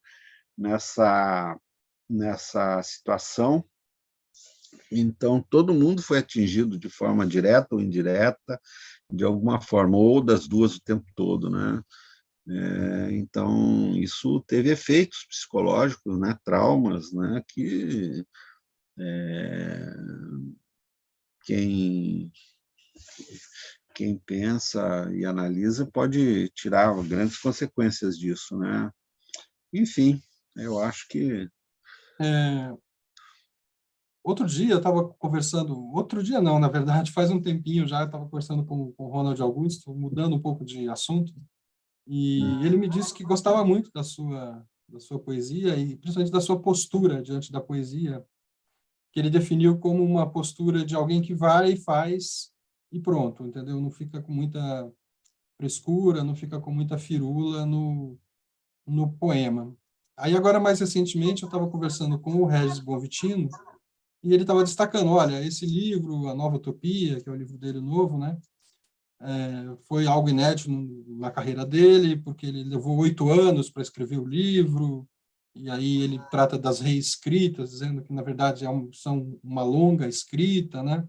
nessa situação. Então, todo mundo foi atingido de forma direta ou indireta, de alguma forma, ou das duas o tempo todo, né? Então, isso teve efeitos psicológicos, né, traumas, né, que quem pensa e analisa pode tirar grandes consequências disso, né? Enfim, eu acho que... Outro dia eu estava conversando, outro dia não, na verdade, faz um tempinho já, eu estava conversando com o Ronald Augusto, mudando um pouco de assunto, e ele me disse que gostava muito da sua poesia e principalmente da sua postura diante da poesia, que ele definiu como uma postura de alguém que vai e faz e pronto, entendeu? Não fica com muita frescura, não fica com muita firula no poema. Aí agora, mais recentemente, eu estava conversando com o Regis Bonvitino, e ele estava destacando, olha, esse livro, A Nova Utopia, que é o livro dele novo, né? Foi algo inédito na carreira dele, porque ele levou 8 anos para escrever o livro, e aí ele trata das reescritas, dizendo que, na verdade, são uma longa escrita, né?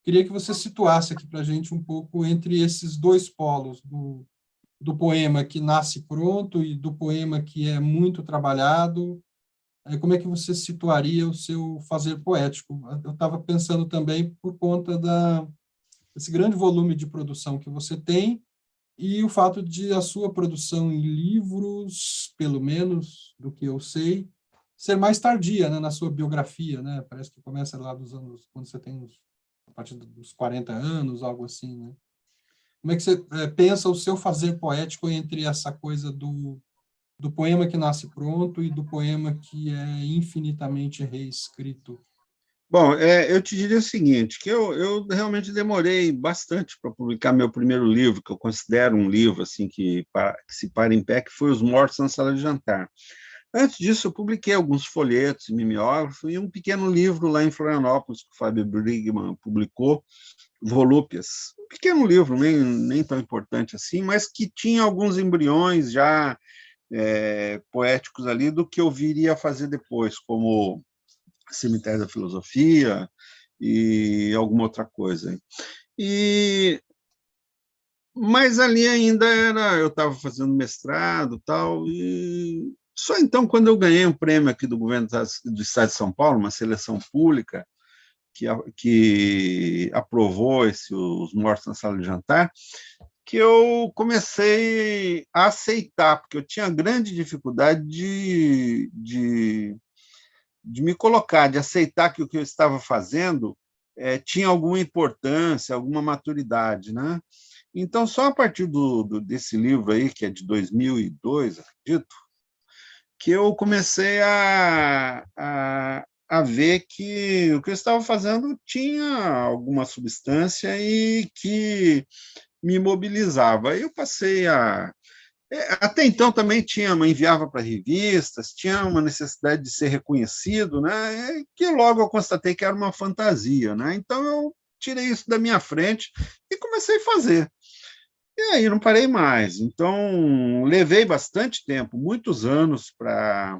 Queria que você situasse aqui para a gente um pouco entre esses dois polos, do poema que nasce pronto e do poema que é muito trabalhado. Como é que você situaria o seu fazer poético? Eu estava pensando também por conta desse grande volume de produção que você tem e o fato de a sua produção em livros, pelo menos do que eu sei, ser mais tardia, né, na sua biografia, né? Parece que começa lá dos anos, quando você tem a partir dos 40 anos, algo assim, né? Como é que você pensa o seu fazer poético entre essa coisa do poema que nasce pronto e do poema que é infinitamente reescrito? Bom, eu te diria o seguinte, que eu realmente demorei bastante para publicar meu primeiro livro, que eu considero um livro assim que se para em pé, que foi Os Mortos na Sala de Jantar. Antes disso, eu publiquei alguns folhetos, mimeógrafo, e um pequeno livro lá em Florianópolis, que o Fábio Brigman publicou, Volúpias. Um pequeno livro, nem tão importante assim, mas que tinha alguns embriões já poéticos ali do que eu viria a fazer depois, como Cemitério da Filosofia e alguma outra coisa. Mas ali ainda eu estava fazendo mestrado tal, e só então, quando eu ganhei um prêmio aqui do governo do Estado de São Paulo, uma seleção pública, que aprovou Os Mortos na Sala de Jantar, que eu comecei a aceitar, porque eu tinha grande dificuldade de me colocar, de aceitar que o que eu estava fazendo tinha alguma importância, alguma maturidade, né? Então, só a partir desse livro aí, que é de 2002, acredito, que eu comecei a ver que o que eu estava fazendo tinha alguma substância e que me mobilizava. Aí eu passei a... Até então também enviava para revistas, tinha uma necessidade de ser reconhecido, né? Que logo eu constatei que era uma fantasia, né? Então eu tirei isso da minha frente e comecei a fazer. E aí não parei mais. Então levei bastante tempo, muitos anos, para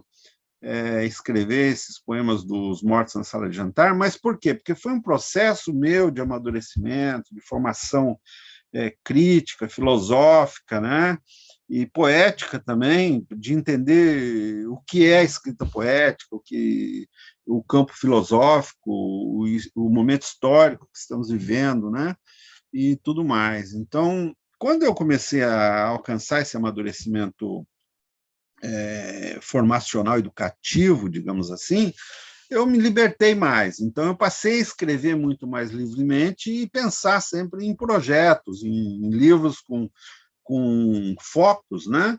escrever esses poemas dos Mortos na Sala de Jantar. Mas por quê? Porque foi um processo meu de amadurecimento, de formação crítica, filosófica, né? E poética também, de entender o que é a escrita poética, o campo filosófico, o momento histórico que estamos vivendo, né? E tudo mais. Então, quando eu comecei a alcançar esse amadurecimento formacional, educativo, digamos assim, eu me libertei mais. Então, eu passei a escrever muito mais livremente e pensar sempre em projetos, em livros com focos, né?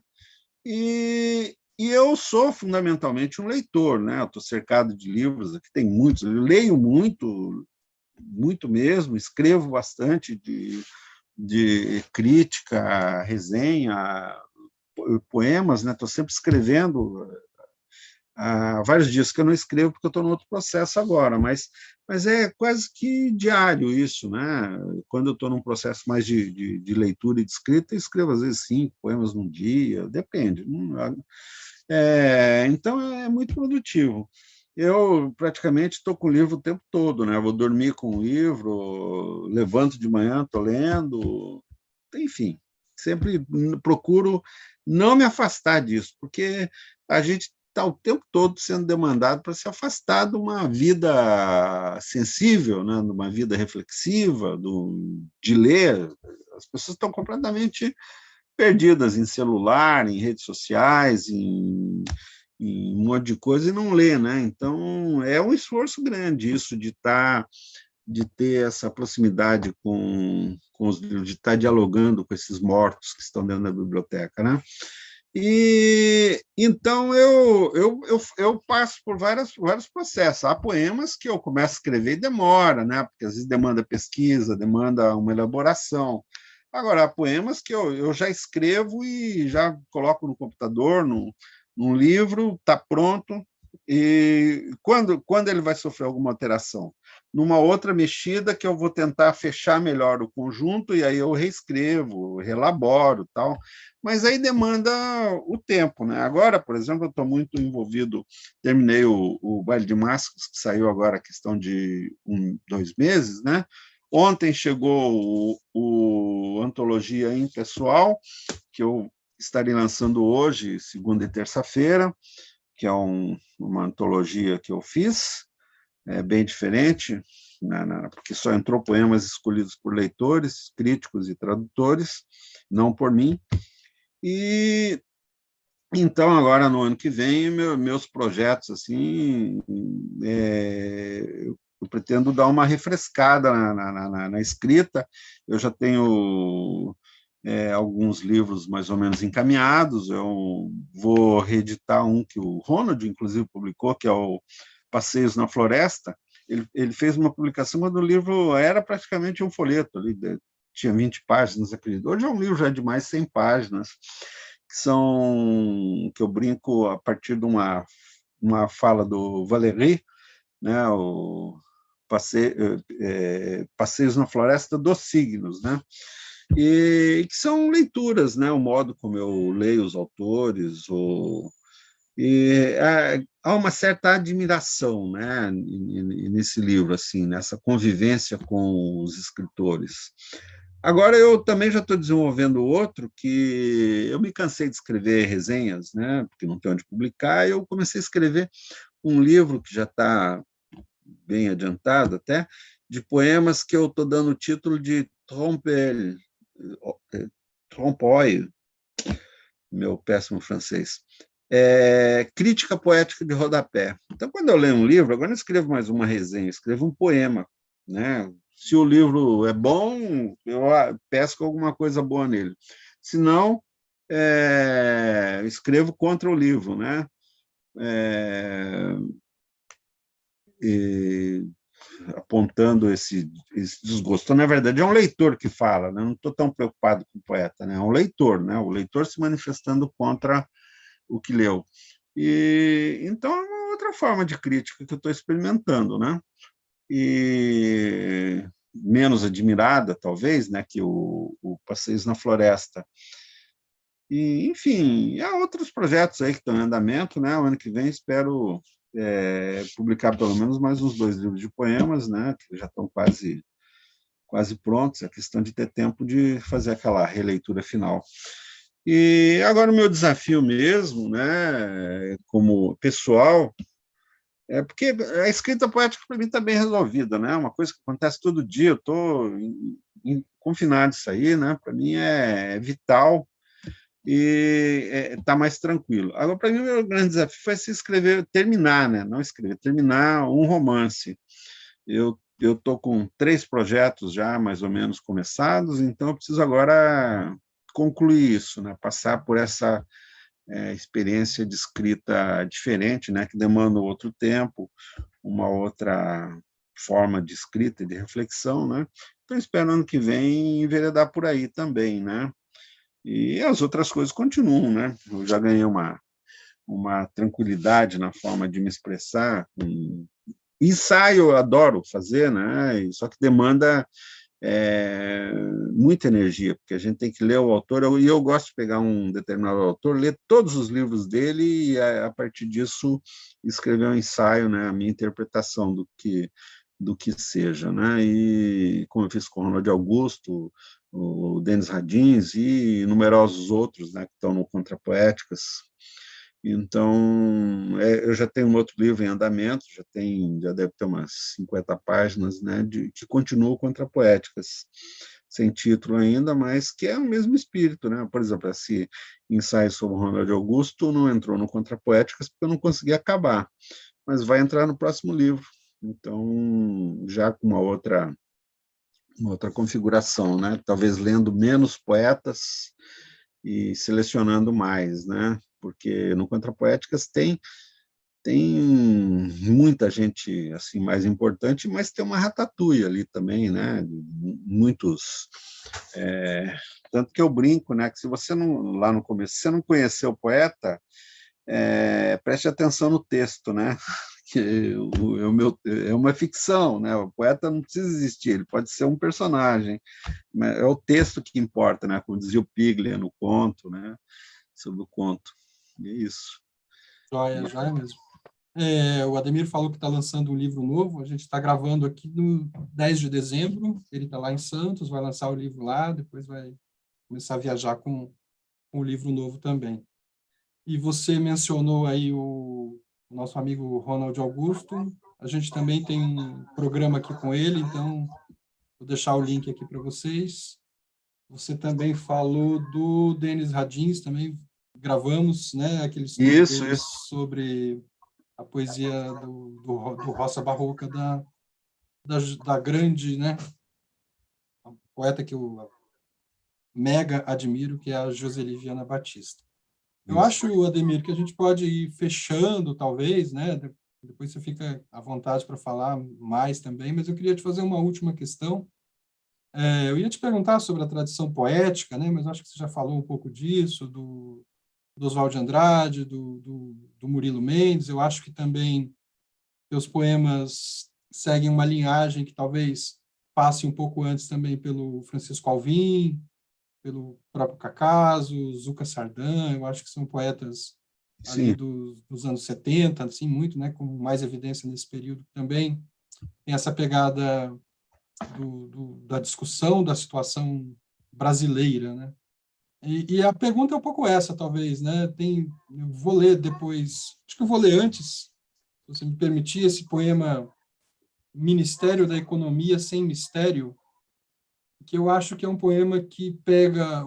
E eu sou fundamentalmente um leitor, né? Eu estou cercado de livros, aqui tem muitos, eu leio muito, muito mesmo, escrevo bastante de crítica, resenha, poemas, né? Estou sempre escrevendo. Há vários dias que eu não escrevo porque eu estou em outro processo agora, mas é quase que diário isso, né? Quando eu estou num processo mais de leitura e de escrita, eu escrevo às vezes 5 poemas num dia, depende. Então é muito produtivo. Eu praticamente estou com o livro o tempo todo, né? Eu vou dormir com o livro, levanto de manhã, estou lendo, enfim, sempre procuro não me afastar disso, porque a gente está o tempo todo sendo demandado para se afastar de uma vida sensível, né? De uma vida reflexiva, de ler. As pessoas estão completamente perdidas em celular, em redes sociais, em um monte de coisa e não lê, né? Então, é um esforço grande isso de ter essa proximidade com os livros, de estar dialogando com esses mortos que estão dentro da biblioteca, né? E então eu passo por vários processos. Há poemas que eu começo a escrever e demora, né? Porque às vezes demanda pesquisa, demanda uma elaboração. Agora, há poemas que eu já escrevo e já coloco no computador, num livro, está pronto. E quando ele vai sofrer alguma alteração? Numa outra mexida que eu vou tentar fechar melhor o conjunto, e aí eu reescrevo, relaboro, tal. Mas aí demanda o tempo, né? Agora, por exemplo, eu estou muito envolvido, terminei o Baile de Máscaras, que saiu agora a questão de 2 meses, né? Ontem chegou o Antologia Impessoal, que eu estarei lançando hoje, segunda e terça-feira, que é uma antologia que eu fiz, bem diferente, porque só entrou poemas escolhidos por leitores, críticos e tradutores, não por mim. E então, agora, no ano que vem, meus projetos, assim, eu pretendo dar uma refrescada na escrita. Eu já tenho alguns livros mais ou menos encaminhados. Eu vou reeditar um que o Ronald, inclusive, publicou, que é o Passeios na Floresta. Ele fez uma publicação quando o livro era praticamente um folheto, ali, tinha 20 páginas, acredito. Hoje é um livro já de mais 100 páginas, que eu brinco a partir de uma fala do Valéry, né, Passeios na Floresta dos Signos, né? E que são leituras, né? O modo como eu leio os autores, há uma certa admiração, né? Nesse livro, assim, nessa convivência com os escritores. Agora, eu também já estou desenvolvendo outro que eu me cansei de escrever resenhas, né? Porque não tenho onde publicar, e eu comecei a escrever um livro que já está bem adiantado até, de poemas que eu estou dando o título de Trompel, trompe-l'œil, meu péssimo francês. Crítica poética de rodapé. Então, quando eu leio um livro, agora não escrevo mais uma resenha, escrevo um poema, né? Se o livro é bom, eu pesco alguma coisa boa nele. Se não, escrevo contra o livro, né? Apontando esse desgosto. Então, na verdade, é um leitor que fala, né? Não estou tão preocupado com o poeta, né? É um leitor, né? O leitor se manifestando contra o que leu. Então, é uma outra forma de crítica que eu estou experimentando, né? E menos admirada, talvez, né, que o Passeios na Floresta. E, enfim, há outros projetos aí que estão em andamento, né? O ano que vem espero publicar pelo menos mais uns 2 livros de poemas, né? Que já estão quase prontos. É questão de ter tempo de fazer aquela releitura final. E agora o meu desafio mesmo, né? Como pessoal, porque a escrita poética para mim está bem resolvida, né? Uma coisa que acontece todo dia. Eu estou confinado isso aí, né? Para mim é vital e está mais tranquilo. Agora, para mim, o meu grande desafio foi se escrever, terminar, né? Não escrever, terminar um romance. Eu estou com 3 projetos já, mais ou menos, começados, então eu preciso agora concluir isso, né? Passar por essa experiência de escrita diferente, né? Que demanda outro tempo, uma outra forma de escrita e de reflexão, né? Então, espero ano que vem enveredar por aí também, né? E as outras coisas continuam, né? Eu já ganhei uma tranquilidade na forma de me expressar. Ensaio eu adoro fazer, né? Só que demanda muita energia, porque a gente tem que ler o autor, e eu gosto de pegar um determinado autor, ler todos os livros dele e, a partir disso, escrever um ensaio, né? A minha interpretação do que seja, né? E como eu fiz com o Ronald Augusto, o Denis Radins e numerosos outros, né, que estão no Contrapoéticas. Então, eu já tenho um outro livro em andamento, já deve ter umas 50 páginas, né, que continua Contrapoéticas, sem título ainda, mas que é o mesmo espírito, né? Por exemplo, esse ensaio sobre o Ronald Augusto não entrou no Contrapoéticas porque eu não consegui acabar, mas vai entrar no próximo livro. Então, já com uma outra configuração, né? Talvez lendo menos poetas e selecionando mais, né? Porque no Contrapoéticas tem muita gente assim mais importante, mas tem uma ratatouille ali também, né? Muitos tanto que eu brinco, né? Que se você não lá no começo, se você não conheceu o poeta, preste atenção no texto, né? Que é uma ficção, né? O poeta não precisa existir, ele pode ser um personagem, mas é o texto que importa, né? Como dizia o Piglia no conto, né? Sobre o conto. E é isso. Joia, joia mesmo. O Ademir falou que está lançando um livro novo, a gente está gravando aqui no 10 de dezembro, ele está lá em Santos, vai lançar o livro lá, depois vai começar a viajar com um livro novo também. E você mencionou aí o nosso amigo Ronald Augusto, a gente também tem um programa aqui com ele, então vou deixar o link aqui para vocês. Você também falou do Denis Radins, também gravamos, né, aquele estudo Isso, dele isso. sobre a poesia do Roça Barroca da grande, né, poeta que eu mega admiro, que é a Joseli Viana Batista. Eu Isso. acho, Ademir, que a gente pode ir fechando, talvez, né? Depois você fica à vontade para falar mais também, mas eu queria te fazer uma última questão. Eu ia te perguntar sobre a tradição poética, né? Mas acho que você já falou um pouco disso, do Oswald de Andrade, do Murilo Mendes. Eu acho que também teus poemas seguem uma linhagem que talvez passe um pouco antes também pelo Francisco Alvim, pelo próprio Cacaso, Zuca Sardan. Eu acho que são poetas ali Sim. dos anos 70, assim, muito, né, com mais evidência nesse período também. Tem essa pegada da discussão da situação brasileira, né? E a pergunta é um pouco essa, talvez, né? Eu vou ler depois, acho que eu vou ler antes, se você me permitir, esse poema Ministério da Economia sem Mistério, que eu acho que é um poema que pega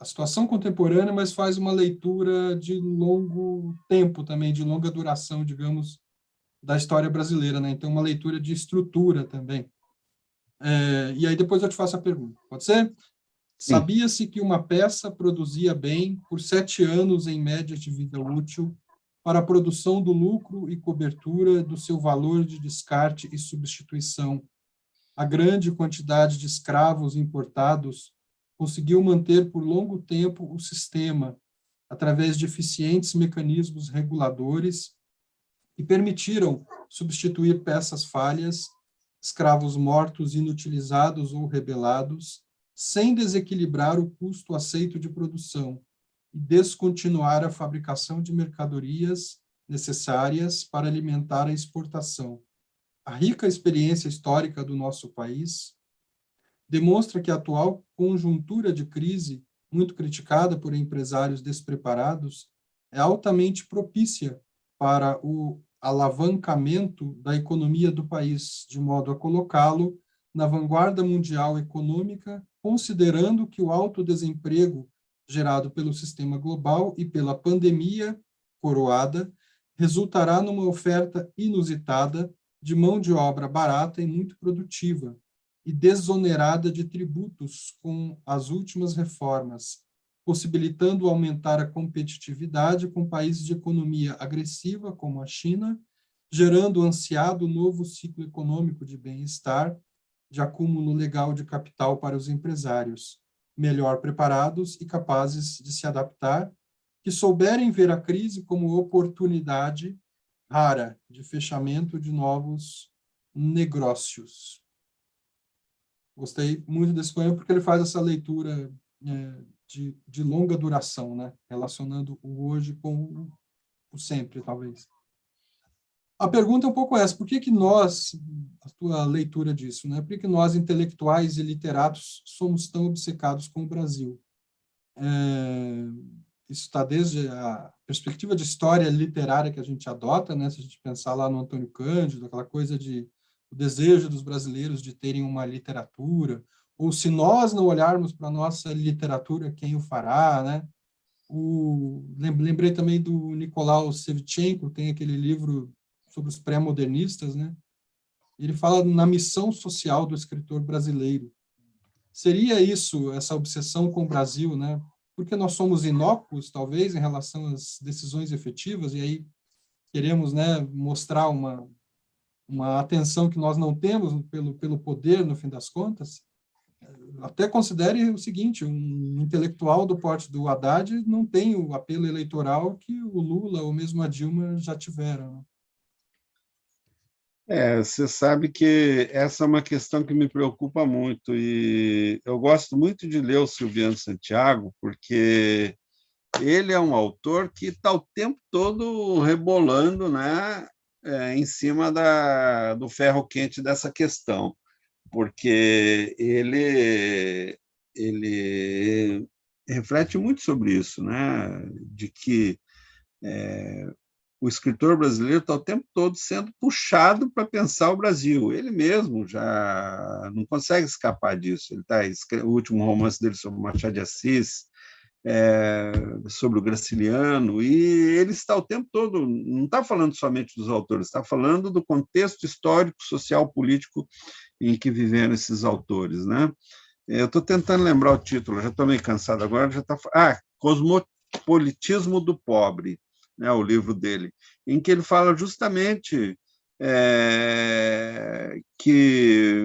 a situação contemporânea, mas faz uma leitura de longo tempo também, de longa duração, digamos, da história brasileira, né? Então, uma leitura de estrutura também. E aí depois eu te faço a pergunta, pode ser? Sim. Sabia-se que uma peça produzia bem por 7 anos em média de vida útil para a produção do lucro e cobertura do seu valor de descarte e substituição. A grande quantidade de escravos importados conseguiu manter por longo tempo o sistema, através de eficientes mecanismos reguladores que permitiram substituir peças falhas, escravos mortos, inutilizados ou rebelados, sem desequilibrar o custo aceito de produção e descontinuar a fabricação de mercadorias necessárias para alimentar a exportação. A rica experiência histórica do nosso país demonstra que a atual conjuntura de crise, muito criticada por empresários despreparados, é altamente propícia para o alavancamento da economia do país, de modo a colocá-lo na vanguarda mundial econômica, considerando que o alto desemprego gerado pelo sistema global e pela pandemia coroada resultará numa oferta inusitada de mão de obra barata e muito produtiva, e desonerada de tributos com as últimas reformas, possibilitando aumentar a competitividade com países de economia agressiva, como a China, gerando o ansiado novo ciclo econômico de bem-estar, de acúmulo legal de capital para os empresários, melhor preparados e capazes de se adaptar, que souberem ver a crise como oportunidade rara de fechamento de novos negócios. Gostei muito desse poema porque ele faz essa leitura de longa duração, né? Relacionando o hoje com o sempre, talvez. A pergunta é um pouco essa: por que que nós, a tua leitura disso, né? Por que que nós, intelectuais e literatos, somos tão obcecados com o Brasil? Isso está desde a perspectiva de história literária que a gente adota, né? Se a gente pensar lá no Antônio Cândido, aquela coisa de o desejo dos brasileiros de terem uma literatura, ou se nós não olharmos para a nossa literatura, quem o fará, né? Lembrei também do Nicolau Shevchenko, tem aquele livro sobre os pré-modernistas, né? Ele fala na missão social do escritor brasileiro. Seria isso, essa obsessão com o Brasil, né? Porque nós somos inócuos, talvez, em relação às decisões efetivas, e aí queremos, né, mostrar uma atenção que nós não temos pelo poder, no fim das contas. Até considere o seguinte: um intelectual do porte do Haddad não tem o apelo eleitoral que o Lula ou mesmo a Dilma já tiveram, né? Você sabe que essa é uma questão que me preocupa muito, e eu gosto muito de ler o Silviano Santiago, porque ele é um autor que está o tempo todo rebolando, né, em cima do ferro quente dessa questão, porque ele reflete muito sobre isso, né, de que o escritor brasileiro está o tempo todo sendo puxado para pensar o Brasil. Ele mesmo já não consegue escapar disso. Ele o último romance dele sobre Machado de Assis, sobre o Graciliano, e ele está o tempo todo, não está falando somente dos autores, está falando do contexto histórico, social, político em que viveram esses autores, né? Eu estou tentando lembrar o título, já estou meio cansado agora, já está... Cosmopolitismo do Pobre, né, o livro dele, em que ele fala justamente que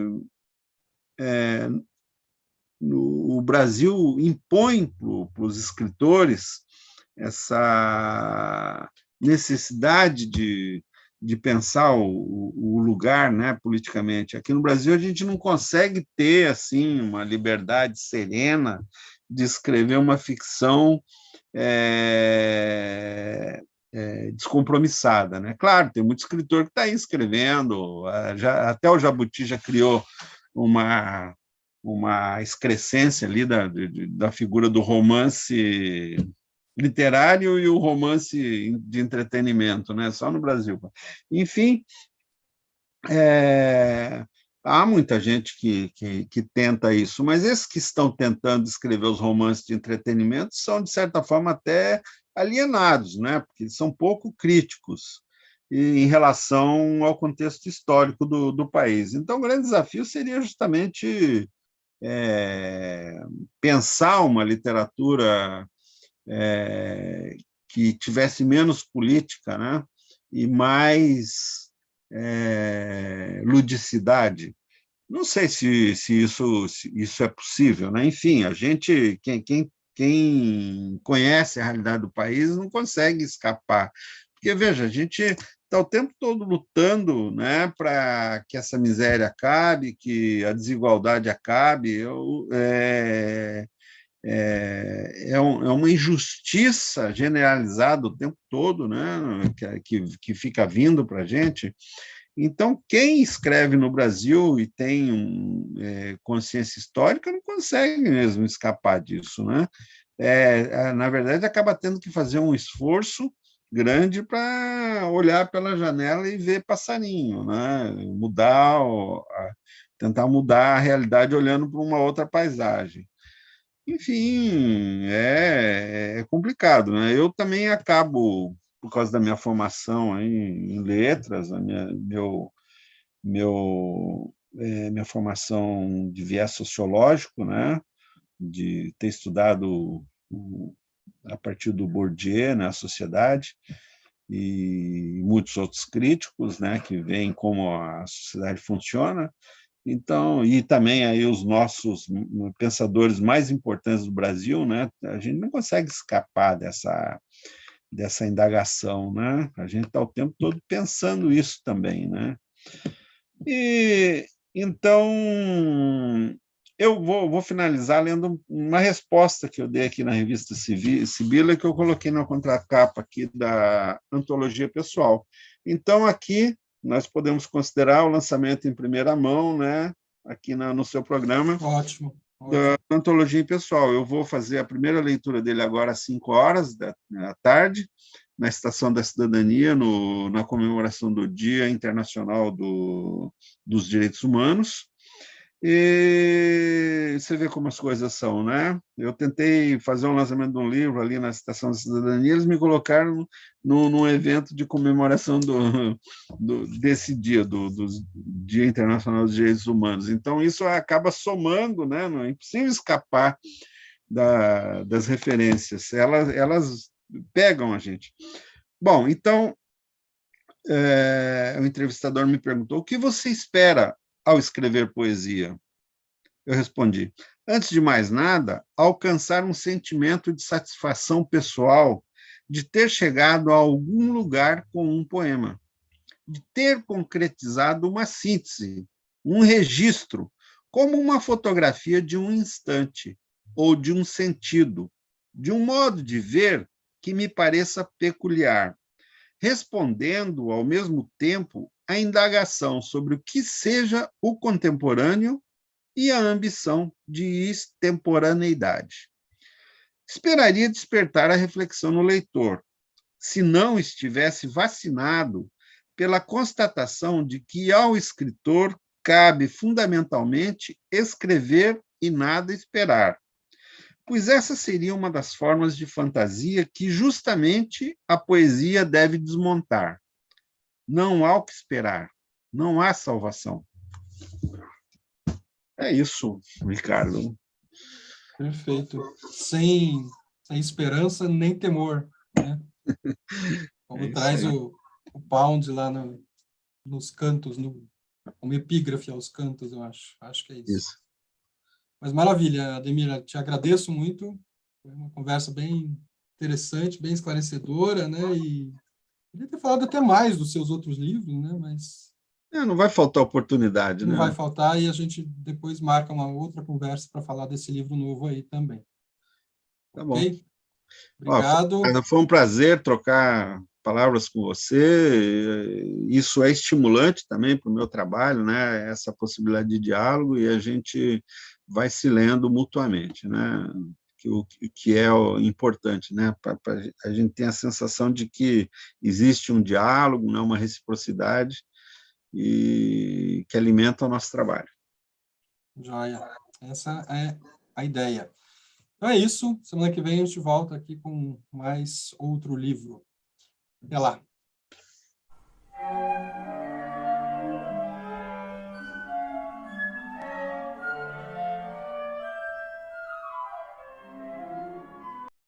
o Brasil impõe para os escritores essa necessidade de pensar o lugar, né, politicamente. Aqui no Brasil a gente não consegue ter assim uma liberdade serena de escrever uma ficção descompromissada, né? Claro, tem muito escritor que está aí escrevendo, até o Jabuti já criou uma excrescência ali da figura do romance literário e o romance de entretenimento, né? Só no Brasil. Enfim, Há muita gente que tenta isso, mas esses que estão tentando escrever os romances de entretenimento são, de certa forma, até alienados, né? Porque eles são pouco críticos em relação ao contexto histórico do país. Então, o grande desafio seria justamente pensar uma literatura que tivesse menos política, né? E mais ludicidade. Não sei se isso é possível, né? Enfim, a gente, quem conhece a realidade do país não consegue escapar. Porque, veja, a gente está o tempo todo lutando, né, para que essa miséria acabe, que a desigualdade acabe. É uma injustiça generalizada o tempo todo, né, que fica vindo para a gente. Então, quem escreve no Brasil e tem consciência histórica não consegue mesmo escapar disso, né? Na verdade, acaba tendo que fazer um esforço grande para olhar pela janela e ver passarinho, né? Tentar mudar a realidade olhando para uma outra paisagem. Enfim, é complicado, né? Eu também acabo, por causa da minha formação em letras, minha formação de viés sociológico, né? De ter estudado a partir do Bourdieu, né? A sociedade, e muitos outros críticos, né? Que veem como a sociedade funciona. Então, e também aí os nossos pensadores mais importantes do Brasil, né? A gente não consegue escapar dessa indagação, né? A gente está o tempo todo pensando isso também, né? E então eu vou finalizar lendo uma resposta que eu dei aqui na revista Sibila, que eu coloquei na contracapa aqui da Antologia Pessoal. Então, aqui nós podemos considerar o lançamento em primeira mão, né, aqui no seu programa, Ótimo, da ótimo. Antologia Pessoal. Eu vou fazer a primeira leitura dele agora às 5 horas da tarde, na Estação da Cidadania, na comemoração do Dia Internacional dos Direitos Humanos. E você vê como as coisas são, né? Eu tentei fazer um lançamento de um livro ali na Estação da Cidadania, eles me colocaram num evento de comemoração desse dia, do Dia Internacional dos Direitos Humanos. Então, isso acaba somando, né? Não é impossível escapar das referências, elas pegam a gente. Bom, então, o entrevistador me perguntou: o que você espera ao escrever poesia? Eu respondi: antes de mais nada, alcançar um sentimento de satisfação pessoal de ter chegado a algum lugar com um poema, de ter concretizado uma síntese, um registro, como uma fotografia de um instante ou de um sentido, de um modo de ver que me pareça peculiar, respondendo ao mesmo tempo à indagação sobre o que seja o contemporâneo e a ambição de extemporaneidade. Esperaria despertar a reflexão no leitor, se não estivesse vacinado pela constatação de que ao escritor cabe fundamentalmente escrever e nada esperar, pois essa seria uma das formas de fantasia que justamente a poesia deve desmontar. Não há o que esperar, não há salvação. É isso, Ricardo. Perfeito. Sem esperança nem temor, né? Como Isso traz aí. o Pound lá nos cantos, como epígrafe aos cantos, eu acho. Acho que é isso. Isso. Mas maravilha, Ademir, te agradeço muito. Foi uma conversa bem interessante, bem esclarecedora, né? E queria ter falado até mais dos seus outros livros, né? Mas Não vai faltar oportunidade, não vai né? faltar e a gente depois marca uma outra conversa para falar desse livro novo aí também. Tá bom. Ok? Ó, Obrigado. foi um prazer trocar palavras com você. Isso é estimulante também para o meu trabalho, né? Essa possibilidade de diálogo, e a gente vai se lendo mutuamente, né? Que é importante, né? A gente tem a sensação de que existe um diálogo, né? Uma reciprocidade, e que alimentam o nosso trabalho. Joia. Essa é a ideia. Então é isso. Semana que vem a gente volta aqui com mais outro livro. Até lá.